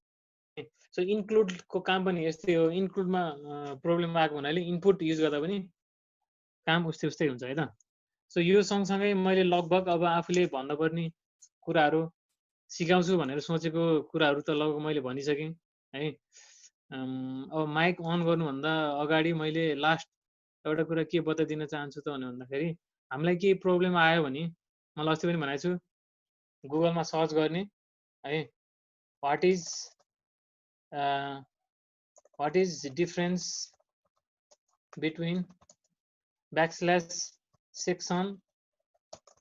सो इन्क्लुडको काम पनि यस्तै हो। इन्क्लुडमा प्रब्लम आएको हुनाले इनपुट युज गर्दा पनि काम उस्तै उस्तै हुन्छ है त। सो यो सँगसँगै मैले लगभग अब आफूले भन्नुपर्ने कुराहरू, सिकाउँछु भनेर सोचेको कुराहरू त लगभग मैले भनिसकेँ है। अब माइक अन गर्नुभन्दा अगाडि मैले लास्ट एउटा कुरा के बताइदिन चाहन्छु त भन्दाखेरि हामीलाई केही प्रब्लम आयो भने मलाई अस्ति पनि भनेको छु, गुगलमा सर्च गर्ने है, what is difference between \section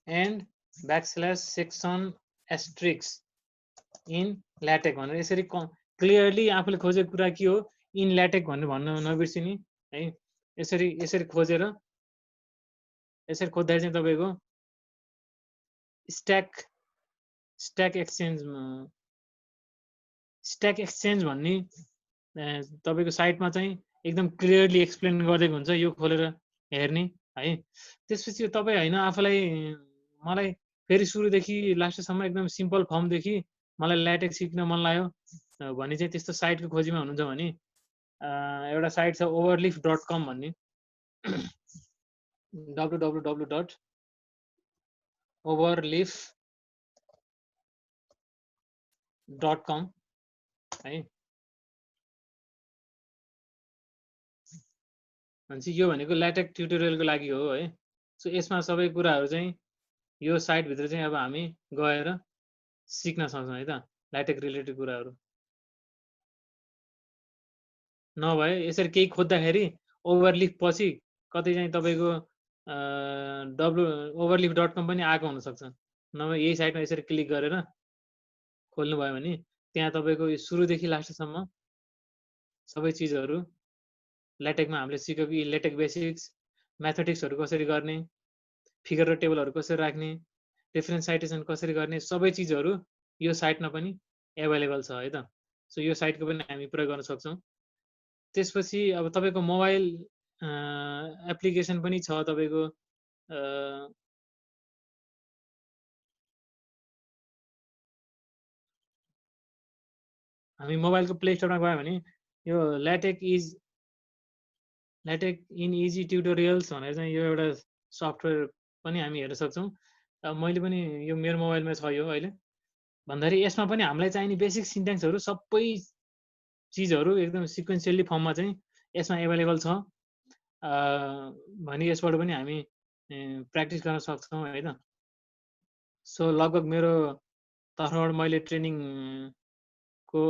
and \section asterisks in LaTeX भनेर यसरी क्लियरली आफूले खोजेको कुरा के हो इन ल्याटेक भनेर भन्न नबिर्सिने है। यसरी खोजेर यसरी खोज्दाखेरि चाहिँ तपाईँको स्ट्याक एक्सचेन्ज भन्ने तपाईँको साइटमा चाहिँ एकदम क्लियरली एक्सप्लेन गरिदिएको हुन्छ, यो खोलेर हेर्ने है। त्यसपछि तपाईँ होइन आफूलाई मलाई फेरि सुरुदेखि लास्टसम्म एकदम सिम्पल फर्मदेखि मलाई ल्याटेक्स सिक्न मन लाग्यो भने चाहिँ त्यस्तो साइटको खोजीमा हुनुहुन्छ भने एउटा साइट छ overleaf.com भन्ने www.overleaf.com है। भनेपछि यो भनेको ल्याटेक ट्युटोरियलको लागि हो है। सो यसमा सबै कुराहरू चाहिँ यो साइटभित्र चाहिँ अब हामी गएर सिक्न सक्छौँ है त, ल्याटेक रिलेटेड कुराहरू। नभए यसरी केही खोज्दाखेरि ओभरलिफ पछि कतै चाहिँ तपाईँको overleaf.com पनि आएको हुनसक्छ। नभए यही साइटमा यसरी क्लिक गरेर खोल्नुभयो भने त्यहाँ तपाईँको सुरुदेखि लास्टसम्म सबै चिजहरू ल्याटेकमा हामीले सिकेको ल्याटेक बेसिक्स, म्याथमेटिक्सहरू कसरी गर्ने, फिगर र टेबलहरू कसरी राख्ने, रेफरेन्स साइटेसन कसरी गर्ने, सबै चिजहरू यो साइटमा पनि एभाइलेबल छ है त। सो यो साइटको पनि हामी प्रयोग गर्न सक्छौँ। त्यसपछि अब तपाईँको मोबाइल एप्लिकेसन पनि छ तपाईँको हामी मोबाइलको प्ले स्टोरमा गयो भने यो ल्याटेक इन इजी ट्युटोरियल्स भनेर चाहिँ यो एउटा सफ्टवेयर पनि हामी हेर्न सक्छौँ। मैले पनि यो मेरो मोबाइलमा छ यो अहिले भन्दाखेरि यसमा पनि हामीलाई चाहिने बेसिक सिन्ट्याक्सहरू सबै चिजहरू एकदम सिक्वेन्सियली फर्ममा चाहिँ यसमा एभाइलेबल छ। भने यसबाट पनि हामी प्र्याक्टिस गर्न सक्छौँ है त। सो लगभग मेरो तर्फबाट मैले ट्रेनिङको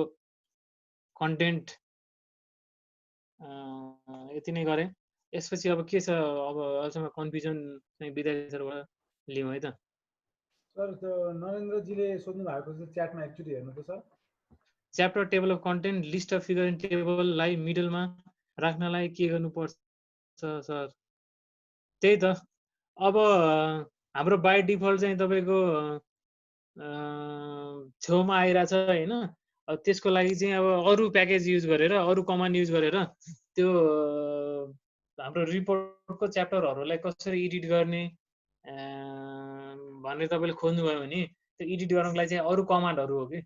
कन्टेन्ट यति नै गरेँ। यसपछि अब के छ, अब अहिलेसम्म कन्फ्युजन चाहिँ विद्यार्थीहरूबाट लिउँ है त। सर त्यो नरेन्द्रजीले सोध्नु भएको छ च्याटमा एकचोटि हेर्नु त सर। Chapter table of content list of figure in टेबललाई मिडलमा राख्नलाई के गर्नुपर्छ सर? त्यही त, अब हाम्रो बाई डिफल्ट चाहिँ तपाईँको छेउमा आइरहेछ होइन। त्यसको लागि चाहिँ अब अरू प्याकेज युज गरेर, अरू कमान्ड युज गरेर त्यो हाम्रो रिपोर्टको च्याप्टरहरूलाई कसरी एडिट गर्ने भनेर तपाईँले खोज्नुभयो भने त्यो एडिट गर्नको लागि चाहिँ अरू कमान्डहरू हो कि।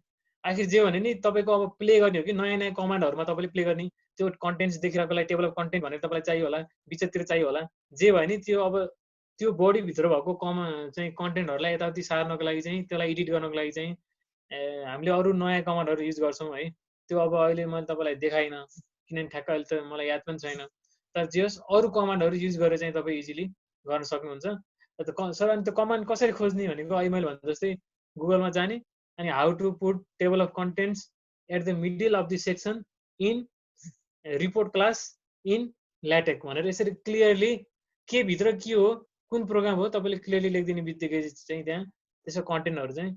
आखिर जे भने नि तपाईँको अब प्ले गर्ने हो कि नयाँ नयाँ कमान्डहरूमा तपाईँले प्ले गर्ने। त्यो कन्टेन्ट्स देखिरहेको लागि टेबल अफ कन्टेन्ट भनेर तपाईँलाई चाहियो होला, बिचतिर चाहियो होला, जे भयो नि त्यो अब त्यो बडीभित्र भएको चाहिँ कन्टेन्टहरूलाई यताउति सार्नको लागि चाहिँ, त्यसलाई एडिट गर्नको लागि चाहिँ हामीले अरू नयाँ कमान्डहरू युज गर्छौँ है। त्यो अब अहिले मैले तपाईँलाई देखाइनँ किनभने ठ्याक्क अहिले त मलाई याद पनि छैन। तर जे होस् अरू कमान्डहरू युज गरेर चाहिँ तपाईँ इजिली गर्न सक्नुहुन्छ। सर अनि त्यो कमान्ड कसरी खोज्ने भनेको अहिले मैले भने जस्तै गुगलमा जाने अनि how to put table of contents at the middle of the section in report class in LaTeX भनेर यसरी क्लियरली के भित्र के हो, कुन प्रोग्राम हो तपाईँले क्लियरली लेखिदिने बित्तिकै चाहिँ त्यहाँ त्यसको कन्टेन्टहरू चाहिँ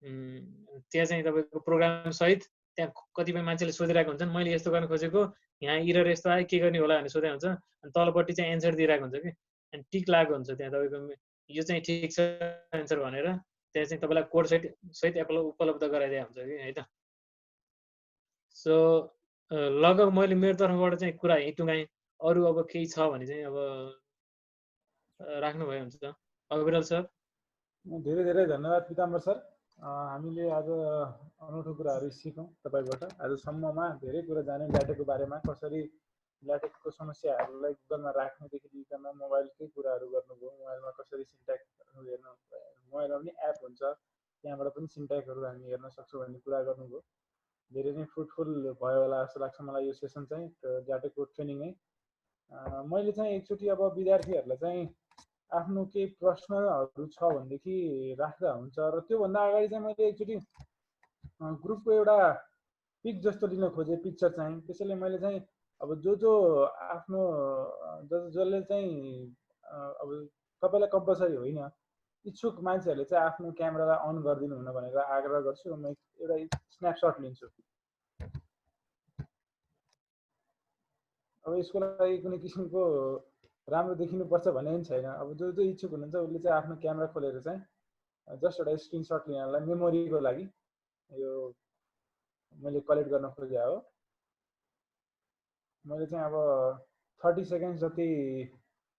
त्यहाँ चाहिँ तपाईँको प्रोग्राम सहित त्यहाँ कतिपय मान्छेले सोधिरहेको हुन्छन् मैले यस्तो गर्न खोजेको, यहाँ इरर यस्तो आयो, के गर्ने होला भनेर सोधेको हुन्छ। अनि तलपट्टि चाहिँ एन्सर दिइरहेको हुन्छ कि, अनि टिक लागेको हुन्छ त्यहाँ तपाईँको यो चाहिँ ठिक छ एन्सर भनेर त्यहाँ चाहिँ तपाईँलाई कोड सहित उपलब्ध गराइदिएको हुन्छ कि है त। सो लगभग मैले मेरो तर्फबाट चाहिँ कुरा यहीँ टुङ्गाएँ। अरू अब केही छ भने चाहिँ अब राख्नुभयो हुन्छ। अविरल सर। धेरै धेरै धन्यवाद पिताम्बर सर। हामीले आज अनौठो कुराहरू सिक्यौँ तपाईँबाट। आजसम्ममा धेरै कुरा जान्यौँ ल्याटेकको बारेमा, कसरी ल्याटेकको समस्याहरूलाई गुगलमा राख्नुदेखि लिइकन मोबाइलकै कुराहरू गर्नुभयो, मोबाइलमा कसरी सिन्ट्याक्सहरू हेर्नु, मोबाइलमा पनि एप हुन्छ त्यहाँबाट पनि सिन्ट्याक्सहरू हामी हेर्न सक्छौँ भन्ने कुरा गर्नुभयो। धेरै नै फ्रुटफुल भयो होला जस्तो लाग्छ मलाई यो सेसन चाहिँ ल्याटेकको ट्रेनिङै। मैले चाहिँ एकचोटि अब विद्यार्थीहरूलाई चाहिँ आफ्नो केही प्रश्नहरू छ भनेदेखि राख्दा हुन्छ। र त्योभन्दा अगाडि चाहिँ मैले एकचोटि ग्रुपको एउटा पिक जस्तो लिन खोजेँ, पिक्चर चाहिँ। त्यसैले मैले चाहिँ अब जो आफ्नो जसले चाहिँ अब तपाईँलाई कम्पलसरी होइन, इच्छुक मान्छेहरूले चाहिँ आफ्नो क्यामेरालाई अन गरिदिनु हुन भनेर आग्रह गर्छु। म एउटा स्न्यापसट लिन्छु। अब यसको लागि कुनै किसिमको राम्रो देखिनुपर्छ भन्ने पनि छैन। अब जो इच्छुक हुनुहुन्छ उसले चाहिँ आफ्नो क्यामेरा खोलेर चाहिँ जस्ट एउटा स्क्रिनसट लिनलाई मेमोरीको लागि यो मैले कलेक्ट गर्न खोजेँ हो। मैले चाहिँ अब 30 सेकेन्ड्स जति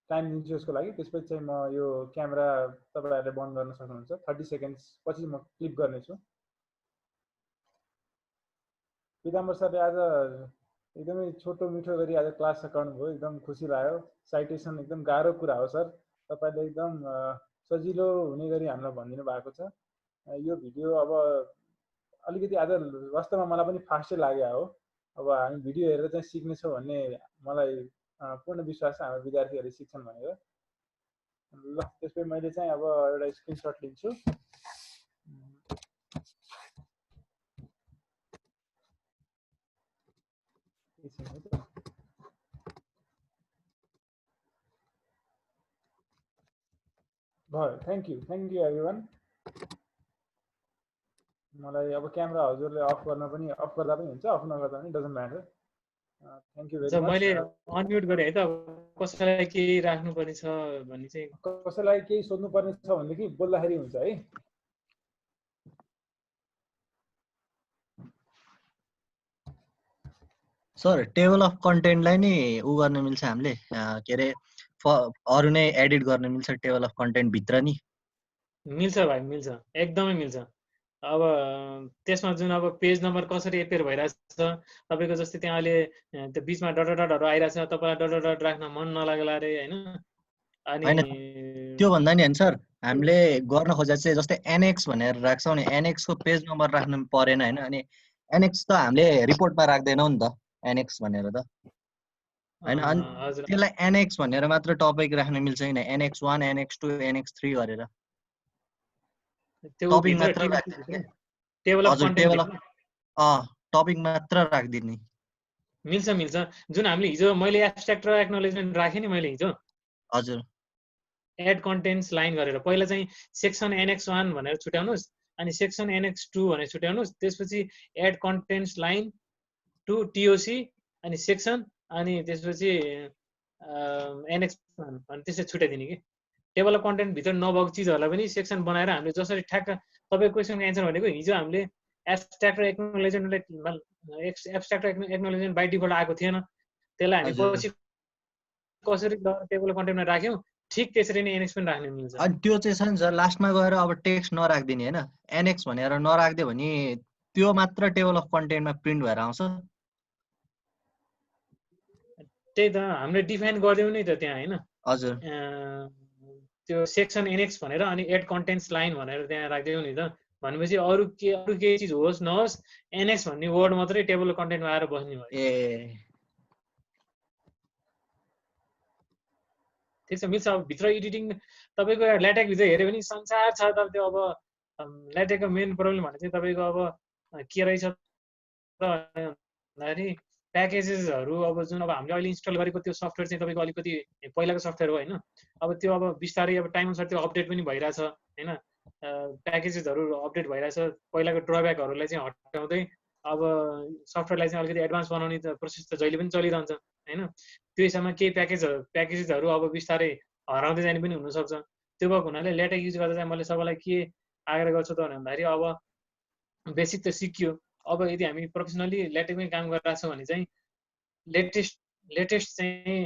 टाइम दिन्छु यसको लागि। त्यसपछि चाहिँ म यो क्यामेरा तपाईँहरूले बन्द गर्न सक्नुहुन्छ। 30 सेकेन्ड्स पछि म क्लिक गर्नेछु। पिताम्बर सरले आज एकदमै छोटो मिठो गरी आज क्लास सकाउनु भयो, एकदम खुसी लाग्यो। साइटेसन एकदम गाह्रो कुरा हो सर, तपाईँले एकदम सजिलो हुने गरी हामीलाई भनिदिनु भएको छ। यो भिडियो अब अलिकति आज वास्तवमा मलाई पनि फास्टै लाग्यो हो। अब हामी भिडियो हेरेर चाहिँ सिक्नेछौँ भन्ने मलाई पूर्ण विश्वास छ हाम्रो विद्यार्थीहरूले सिक्छन् भनेर। ल त्यसपछि मैले चाहिँ अब एउटा स्क्रिनसट लिन्छु। भयो। Thank you everyone. मलाई अब क्यामेरा हजुरले अफ गर्न पनि, अफ गर्दा पनि हुन्छ, अफ नगर्दा पनि doesn't matter. Thank you very much. मैले अनम्युट गरेँ है त, कसैलाई केही राख्नुपर्ने छ भने चाहिँ, कसैलाई केही सोध्नुपर्ने छ भनेदेखि बोल्दाखेरि हुन्छ है। सर टेबल अफ कन्टेन्टलाई नि उ गर्न मिल्छ हामीले, के अरे अरू नै एडिट गर्न मिल्छ टेबल अफ कन्टेन्ट भित्र नि? मिल्छ भाइ, मिल्छ, एकदमै मिल्छ। अब त्यसमा जुन अब पेज नम्बर कसरी एपेयर भइरहेछ तपाईँको, जस्तै त्यहाँ अहिले त्यो बिचमा डट डटहरू आइरहेछ, तपाईँलाई डट डट राख्न मन नलाग्ला अरे होइन, अनि त्यो भन्दा नि सर हामीले गर्न खोजेको चाहिँ जस्तै एनएक्स भनेर राख्छौँ नि एनएक्स को पेज नम्बर राख्नु परेन हैन अनि एनएक्स त हामीले रिपोर्टमा राख्दैनौ नि त एनएक्स भनेर त हैन अनि हजुर त्यसलाई एनएक्स भनेर मात्र टपिक राख्न मिल्छ हैन एनएक्स 1 एनएक्स 2 एनएक्स 3 गरेर त्यो टपिक भित्र मात्र टेबल राख्दिने भित्र के टेबल अफ हजुर कन्टेन्ट टेबल भित्र टपिक मात्र राख्दिने मिल्छ मिल्छ जुन हामीले हिजो मैले एब्स्ट्राक्ट र एक्नोलेजमेन्ट राखेँ नि मैले हिजो हजुर एड कन्टेन्ट्स लाइन गरेर पहिला चाहिँ सेक्सन एनएक्स 1 भनेर छुट्याउनुस् अनि सेक्सन एनएक्स 2 भनेर छुट्याउनुस् त्यसपछि एड कन्टेन्ट्स लाइन टु टिओसी अनि सेक्सन अनि त्यसपछि एनएक्स 1 अनि त्यसरी छुट्याइदिने कि टेबल अफ कन्टेन्ट भित्र नभएको चिजहरूलाई पनि सेक्सन बनाएर हामीले जसरी ठ्याक्क तपाईँको क्वेसनको एन्सर भनेको हिजो हामीले एब्स्ट्राक्ट र एक्नोलेजमेन्ट बाइ डिफल्ट आएको थिएन त्यसलाई हामी हजुर पछि कसरी टेबल अफ कन्टेन्टमा राख्यौँ ठिक त्यसरी नै एनएक्स पनि राख्न मिल्छ अनि त्यो चाहिँ छ नि सर लास्टमा गएर अब टेक्स्ट नराख्दिने हैन एनएक्स भनेर नराख्दियो भने त्यो मात्र टेबल अफ कन्टेन्टमा प्रिन्ट भएर आउँछ त्यही त हामीले डिफाइन गरिदिउँ नि त त्यहाँ हैन हजुर त्यो सेक्सन एनएक्स भनेर अनि एड कन्टेन्ट्स लाइन भनेर त्यहाँ राखिदिउँ नि त भनेपछि अरू केही चिज होस् नहोस् एनएक्स भन्ने वर्ड मात्रै टेबल कन्टेन्टमा आएर बस्ने भयो ए ठिक छ मिल्छ अब भित्र एडिटिङ तपाईँको ल्याटेक भित्र हेऱ्यो भने संसार छ त त्यो अब ल्याटेकको मेन प्रब्लम भने चाहिँ तपाईँको अब के रहेछ भन्दाखेरि प्याकेजेसहरू अब जुन अब हामीले अहिले इन्स्टल गरेको त्यो सफ्टवेयर चाहिँ तपाईँको अलिकति पहिलाको सफ्टवेयर हो होइन अब त्यो अब बिस्तारै अब टाइम अनुसार त्यो अपडेट पनि भइरहेछ होइन प्याकेजेसहरू अपडेट भइरहेछ पहिलाको ड्रब्याकहरूलाई चाहिँ हटाउँदै अब सफ्टवेयरलाई चाहिँ अलिकति एडभान्स बनाउने त प्रोसेस त जहिले पनि चलिरहन्छ होइन त्यो हिसाबमा केही प्याकेजेसहरू अब बिस्तारै हराउँदै जाने पनि हुनसक्छ त्यो भएको हुनाले ल्याटेक युज गर्दा चाहिँ मैले सबैलाई के आग्रह गर्छु त भन्दाखेरि अब बेसिक त सिकियो अब यदि हामी प्रोफेसनली ल्याटेकमै काम गरिरहेको छौँ भने चाहिँ लेटेस्ट चाहिँ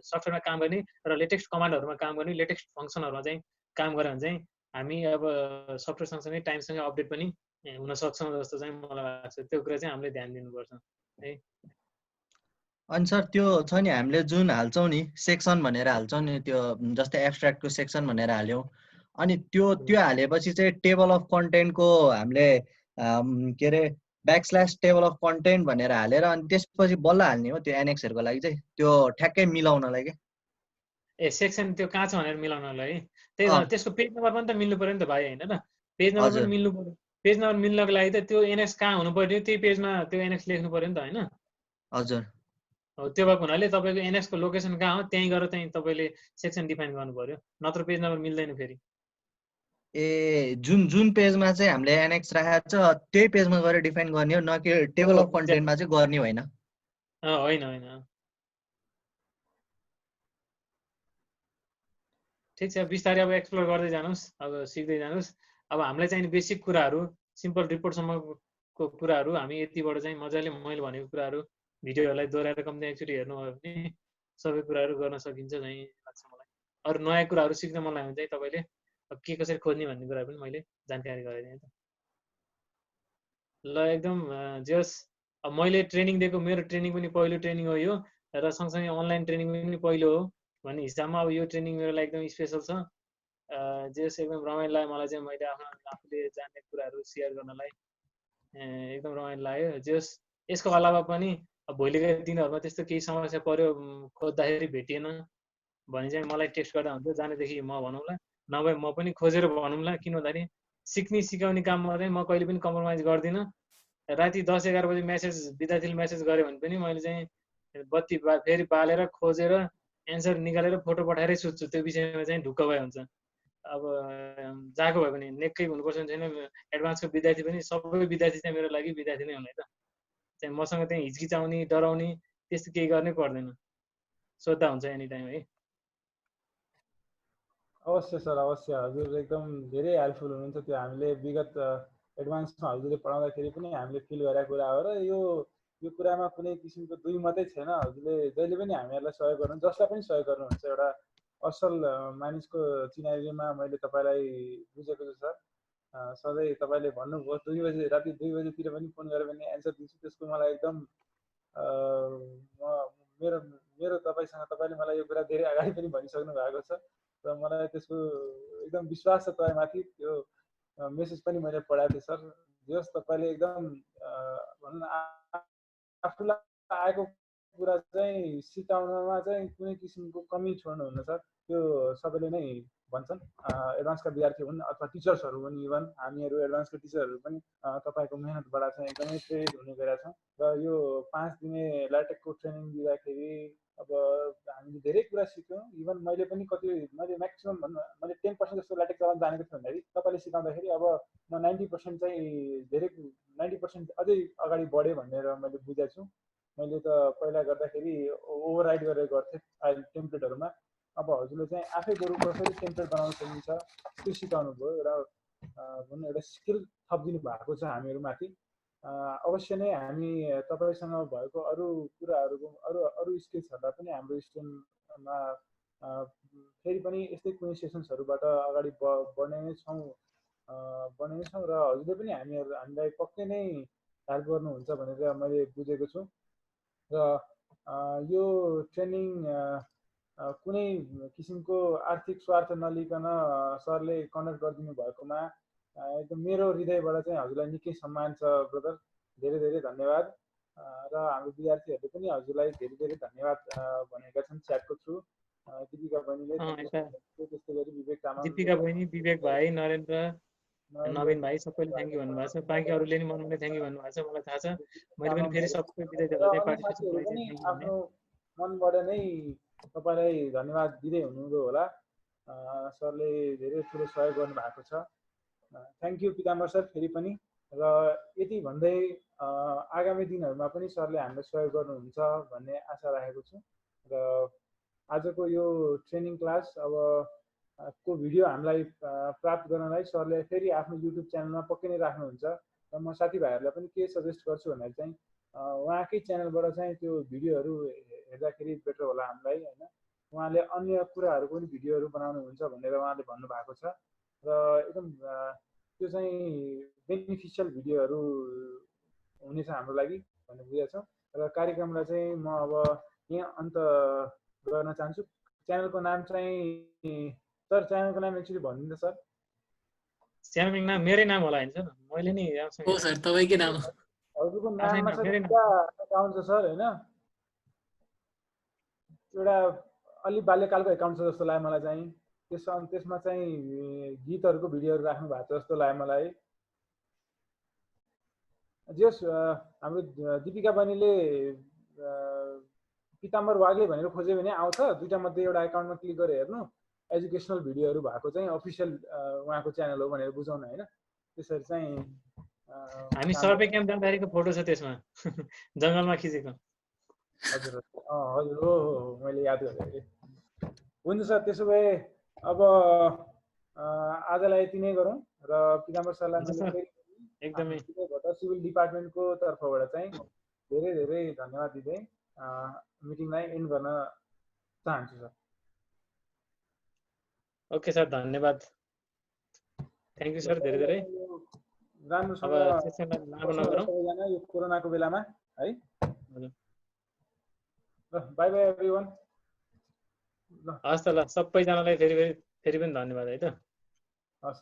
सफ्टवेयरमा काम गर्ने र लेटेस्ट कमान्डहरूमा काम गर्ने लेटेस्ट फङ्सनहरूमा चाहिँ काम गऱ्यो भने चाहिँ हामी अब सफ्टवेयर सँगसँगै टाइमसँगै अपडेट पनि हुन सक्छौँ जस्तो चाहिँ मलाई लाग्छ त्यो कुरा चाहिँ हामीले ध्यान दिनुपर्छ है अनि सर त्यो छ नि हामीले जुन हाल्छौँ नि सेक्सन भनेर हाल्छौँ नि त्यो जस्तै एब्स्ट्राक्टको सेक्सन भनेर हाल्यौँ अनि त्यो हालेपछि चाहिँ टेबल अफ कन्टेन्टको हामीले के अरे ब्याकस्ल्यास टेबल अफ कन्टेन्ट भनेर हालेर अनि त्यसपछि बल्ल हाल्ने हो त्यो एनएक्सहरूको लागि चाहिँ त्यो ठ्याक्कै मिलाउनलाई के ए सेक्सन त्यो कहाँ छ भनेर मिलाउनलाई त्यही त त्यसको पेज नम्बर पनि त मिल्नु पऱ्यो नि त भाइ होइन र पेज नम्बर पनि मिल्नु पऱ्यो पेज नम्बर मिल्नको लागि त त्यो एनएक्स कहाँ हुनु पर्यो त्यही पेजमा त्यो एनएक्स लेख्नु पऱ्यो नि त होइन हजुर हो त्यो भएको हुनाले तपाईँको एनएक्सको लोकेसन कहाँ हो त्यहीँ गएर चाहिँ तपाईँले सेक्सन डिफाइन गर्नु पर्यो नत्र पेज नम्बर मिल्दैन फेरि ए जुन जुन पेजमा चाहिँ हामीले एनएक्स राखेको छ त्यही पेजमा गएर डिफाइन गर्ने हो न कि टेबल अफ कन्टेन्टमा चाहिँ गर्ने होइन होइन होइन ठिक छ बिस्तारै अब एक्सप्लोर गर्दै जानुहोस् अब सिक्दै जानुहोस् अब हामीलाई चाहिँ बेसिक कुराहरू सिम्पल रिपोर्टसम्मको कुराहरू हामी यतिबाट चाहिँ मजाले मैले भनेको कुराहरू भिडियोहरूलाई दोहोऱ्याएर कम्ती एकचोटि हेर्नुभयो भने सबै कुराहरू गर्न सकिन्छ चाहिँ लाग्छ मलाई अरू नयाँ कुराहरू सिक्न मन लाग्यो भने चाहिँ तपाईँले के कसरी खोज्ने भन्ने कुरा पनि मैले जानकारी गराइदिएँ त ल एकदम जस अब मैले ट्रेनिङ दिएको मेरो ट्रेनिङ पनि पहिलो ट्रेनिङ हो यो र सँगसँगै अनलाइन ट्रेनिङ पनि पहिलो हो भन्ने हिसाबमा अब यो ट्रेनिङ मेरो लागि एकदम स्पेसल छ जस एकदम रमाइलो लाग्यो मलाई चाहिँ मैले आफूले जान्ने कुराहरू सेयर गर्नलाई एकदम रमाइलो लाग्यो जस यसको अलावा पनि भोलिका दिनहरूमा त्यस्तो केही समस्या पर्यो खोज्दाखेरि भेटिएन भने चाहिँ मलाई टेक्स्ट गर्दा हुन्छ जानेदेखि म भनौँला नभए म पनि खोजेर भनौँला किन भन्दाखेरि सिक्ने सिकाउने काममा चाहिँ म कहिले पनि कम्प्रोमाइज गर्दिनँ राति 10-11 बजी मेसेज विद्यार्थीले मेसेज गर्यो भने पनि मैले चाहिँ बत्ती फेरि बालेर खोजेर एन्सर निकालेर फोटो पठाएरै सुत्छु त्यो विषयमा चाहिँ ढुक्क भए हुन्छ अब जहाँको भयो भने नेक्कै हुनुपर्छ भने छैन एडभान्सको विद्यार्थी पनि सबै विद्यार्थी चाहिँ मेरो लागि विद्यार्थी नै हुने त चाहिँ मसँग चाहिँ हिचकिचाउने डराउने त्यस्तो केही गर्नै पर्दैन सोद्धा हुन्छ एनी टाइम है अवश्य सर अवश्य हजुर एकदम धेरै हेल्पफुल हुनुहुन्छ त्यो हामीले विगत एडभान्समा हजुरले पढाउँदाखेरि पनि हामीले फिल गरेको कुरा हो र यो कुरामा कुनै किसिमको दुई मात्रै छैन हजुरले जहिले पनि हामीहरूलाई सहयोग गर्नुहुन्छ जसलाई पनि सहयोग गर्नुहुन्छ एउटा असल मानिसको चिनारीमा मैले तपाईँलाई बुझेको छु सर सधैँ तपाईँले भन्नुभयो 2 बजे राति 2 बजेतिर पनि फोन गरेर पनि एन्सर दिन्छु त्यसको मलाई एकदम म मेरो तपाईँसँग तपाईँले मलाई यो कुरा धेरै अगाडि पनि भनिसक्नु भएको छ र मलाई त्यसको एकदम विश्वास छ तपाईँमाथि। त्यो मेसेज पनि मैले पढाएको थिएँ सर। जस तपाईँले एकदम भनौँ न आफूलाई आएको कुरा चाहिँ सिकाउनमा चाहिँ कुनै किसिमको कमी छोड्नुहुन्न सर। त्यो सबैले नै भन्छन्, एडभान्सका विद्यार्थी हुन् अथवा टिचर्सहरू हुन्, इभन हामीहरू एडभान्सको टिचरहरू पनि तपाईँको मेहनतबाट चाहिँ एकदमै प्रेरित हुने गरेका छौँ। र यो 5 दिने ल्याटेकको ट्रेनिङ दिँदाखेरि अब हामीले धेरै कुरा सिक्यौँ। इभन मैले पनि मैले म्याक्सिमम् भन्नु मैले 10% जस्तो ल्याटेक चलाउन जानेको थिएँ भन्दाखेरि तपाईँले सिकाउँदाखेरि अब म 90% चाहिँ धेरै 90% अझै अगाडि बढेँ भनेर मैले बुझेको छु। मैले त पहिला गर्दाखेरि ओभरराइड गरेर गर्थेँ फाइल टेम्प्लेटहरूमा। अब हजुरले चाहिँ आफै बरु कसरी टेम्प्लेट बनाउन सकिन्छ त्यो सिकाउनु भयो र भनौँ एउटा स्किल थपिदिनु भएको छ हामीहरूमाथि। अवश्य नै हामी तपाईँसँग भएको अरू कुराहरूको अरू स्किल्सहरूलाई पनि हाम्रो स्टुडेन्टमा फेरि पनि यस्तै कुनै सेसन्सहरूबाट अगाडि बढ्ने नै छौँ र हजुरले पनि हामीलाई पक्कै नै हेल्प गर्नुहुन्छ भनेर मैले बुझेको छु। र यो ट्रेनिङ कुनै किसिमको आर्थिक स्वार्थ नलिकन सरले कन्डक्ट गरिदिनु भएकोमा एकदम मेरो हृदयबाट चाहिँ हजुरलाई निकै सम्मान छ ब्रदर। धेरै धेरै धन्यवाद। र हाम्रो विद्यार्थीहरूले पनि हजुरलाई धेरै धेरै धन्यवाद भनेका छन् च्याटको थ्रु। दिपिका बहिनीले त्यस्तै गरी विवेक तामाङ, दिपिका बहिनी, विवेक भाइ, नरेन्द्र, नवीन भाइ सबैले थ्याङ्क यू भन्नुभएको छ। बाँकी अरूले नि मनले थ्याङ्क यू भन्नुभएको छ, मलाई थाहा छ। मैले पनि फेरि सबै विद्यार्थीहरूलाई पार्टिसिपेसनलाई चाहिँ थ्याङ्क यू भने। आफ्नो मनबाट नै तपाईँलाई धन्यवाद दिँदै हुनुहुँदो होला। सरले धेरै ठुलो सहयोग गर्नु भएको छ। थ्याङ्क यू पिताम्बर सर फेरि पनि। र यति भन्दै आगामी दिनहरूमा पनि सरले हामीलाई सहयोग गर्नुहुन्छ भन्ने आशा राखेको छु। र आजको यो ट्रेनिङ क्लास अब को भिडियो हामीलाई प्राप्त गर्नलाई सरले फेरि आफ्नो युट्युब च्यानलमा पक्कै नै राख्नुहुन्छ। र म साथीभाइहरूलाई पनि के सजेस्ट गर्छु भन्दाखेरि चाहिँ उहाँकै च्यानलबाट चाहिँ त्यो भिडियोहरू हेर्दाखेरि बेटर होला हामीलाई होइन। उहाँले अन्य कुराहरूको पनि भिडियोहरू बनाउनुहुन्छ भनेर उहाँले भन्नुभएको छ। र एकदम त्यो चाहिँ बेनिफिसियल भिडियोहरू हुनेछ हाम्रो लागि भन्ने बुझेको छ। र कार्यक्रमलाई चाहिँ म अब यहाँ अन्त गर्न चाहन्छु। च्यानलको नाम चाहिँ सर च्यानलको नाम एक्चुअली भनिदिनु सर। च्यानलको नाम मेरै नाम होला हैन सर, मैले नि हो सर तपाईँकै नाम। हजुरको नाममा सर दुईटा एकाउन्ट छ सर होइन। एउटा अलि बाल्यकालको एकाउन्ट छ जस्तो लाग्यो मलाई चाहिँ। त्यसमा चाहिँ गीतहरूको भिडियोहरू राख्नु भएको छ जस्तो लाग्यो मलाई। जस हाम्रो दिपिका बहिनीले पिताम्बर वाग्ले भनेर खोज्यो भने आउँछ। दुईटा मध्ये एउटा एकाउन्टमा क्लिक गरेर हेर्नु, एजुकेसनल भिडियोहरू भएको चाहिँ अफिसियल उहाँको च्यानल हो भनेर बुझाउनु होइन। त्यसरी चाहिँ हामी सर्वे क्याम्प जाँदाखेरिको फोटो छ त्यसमा, जङ्गलमा खिचेको। हजुर हजुर हो मैले याद गरेँ। हुन्छ सर, त्यसो भए अब आजलाई यति नै गरौँ। र पिताम्बर सरलाई एकदमै सिभिल डिपार्टमेन्टको तर्फबाट चाहिँ धेरै धेरै धन्यवाद दिँदै मिटिङलाई एन्ड गर्न चाहन्छु सर। ओके सर, धन्यवाद। थ्याङ्क यू सर धेरै धेरै। राम्रोसँग यो कोरोनाको बेलामा है। By by everyone. हस् त ल, सबैजनालाई फेरि पनि धन्यवाद है त। हस्।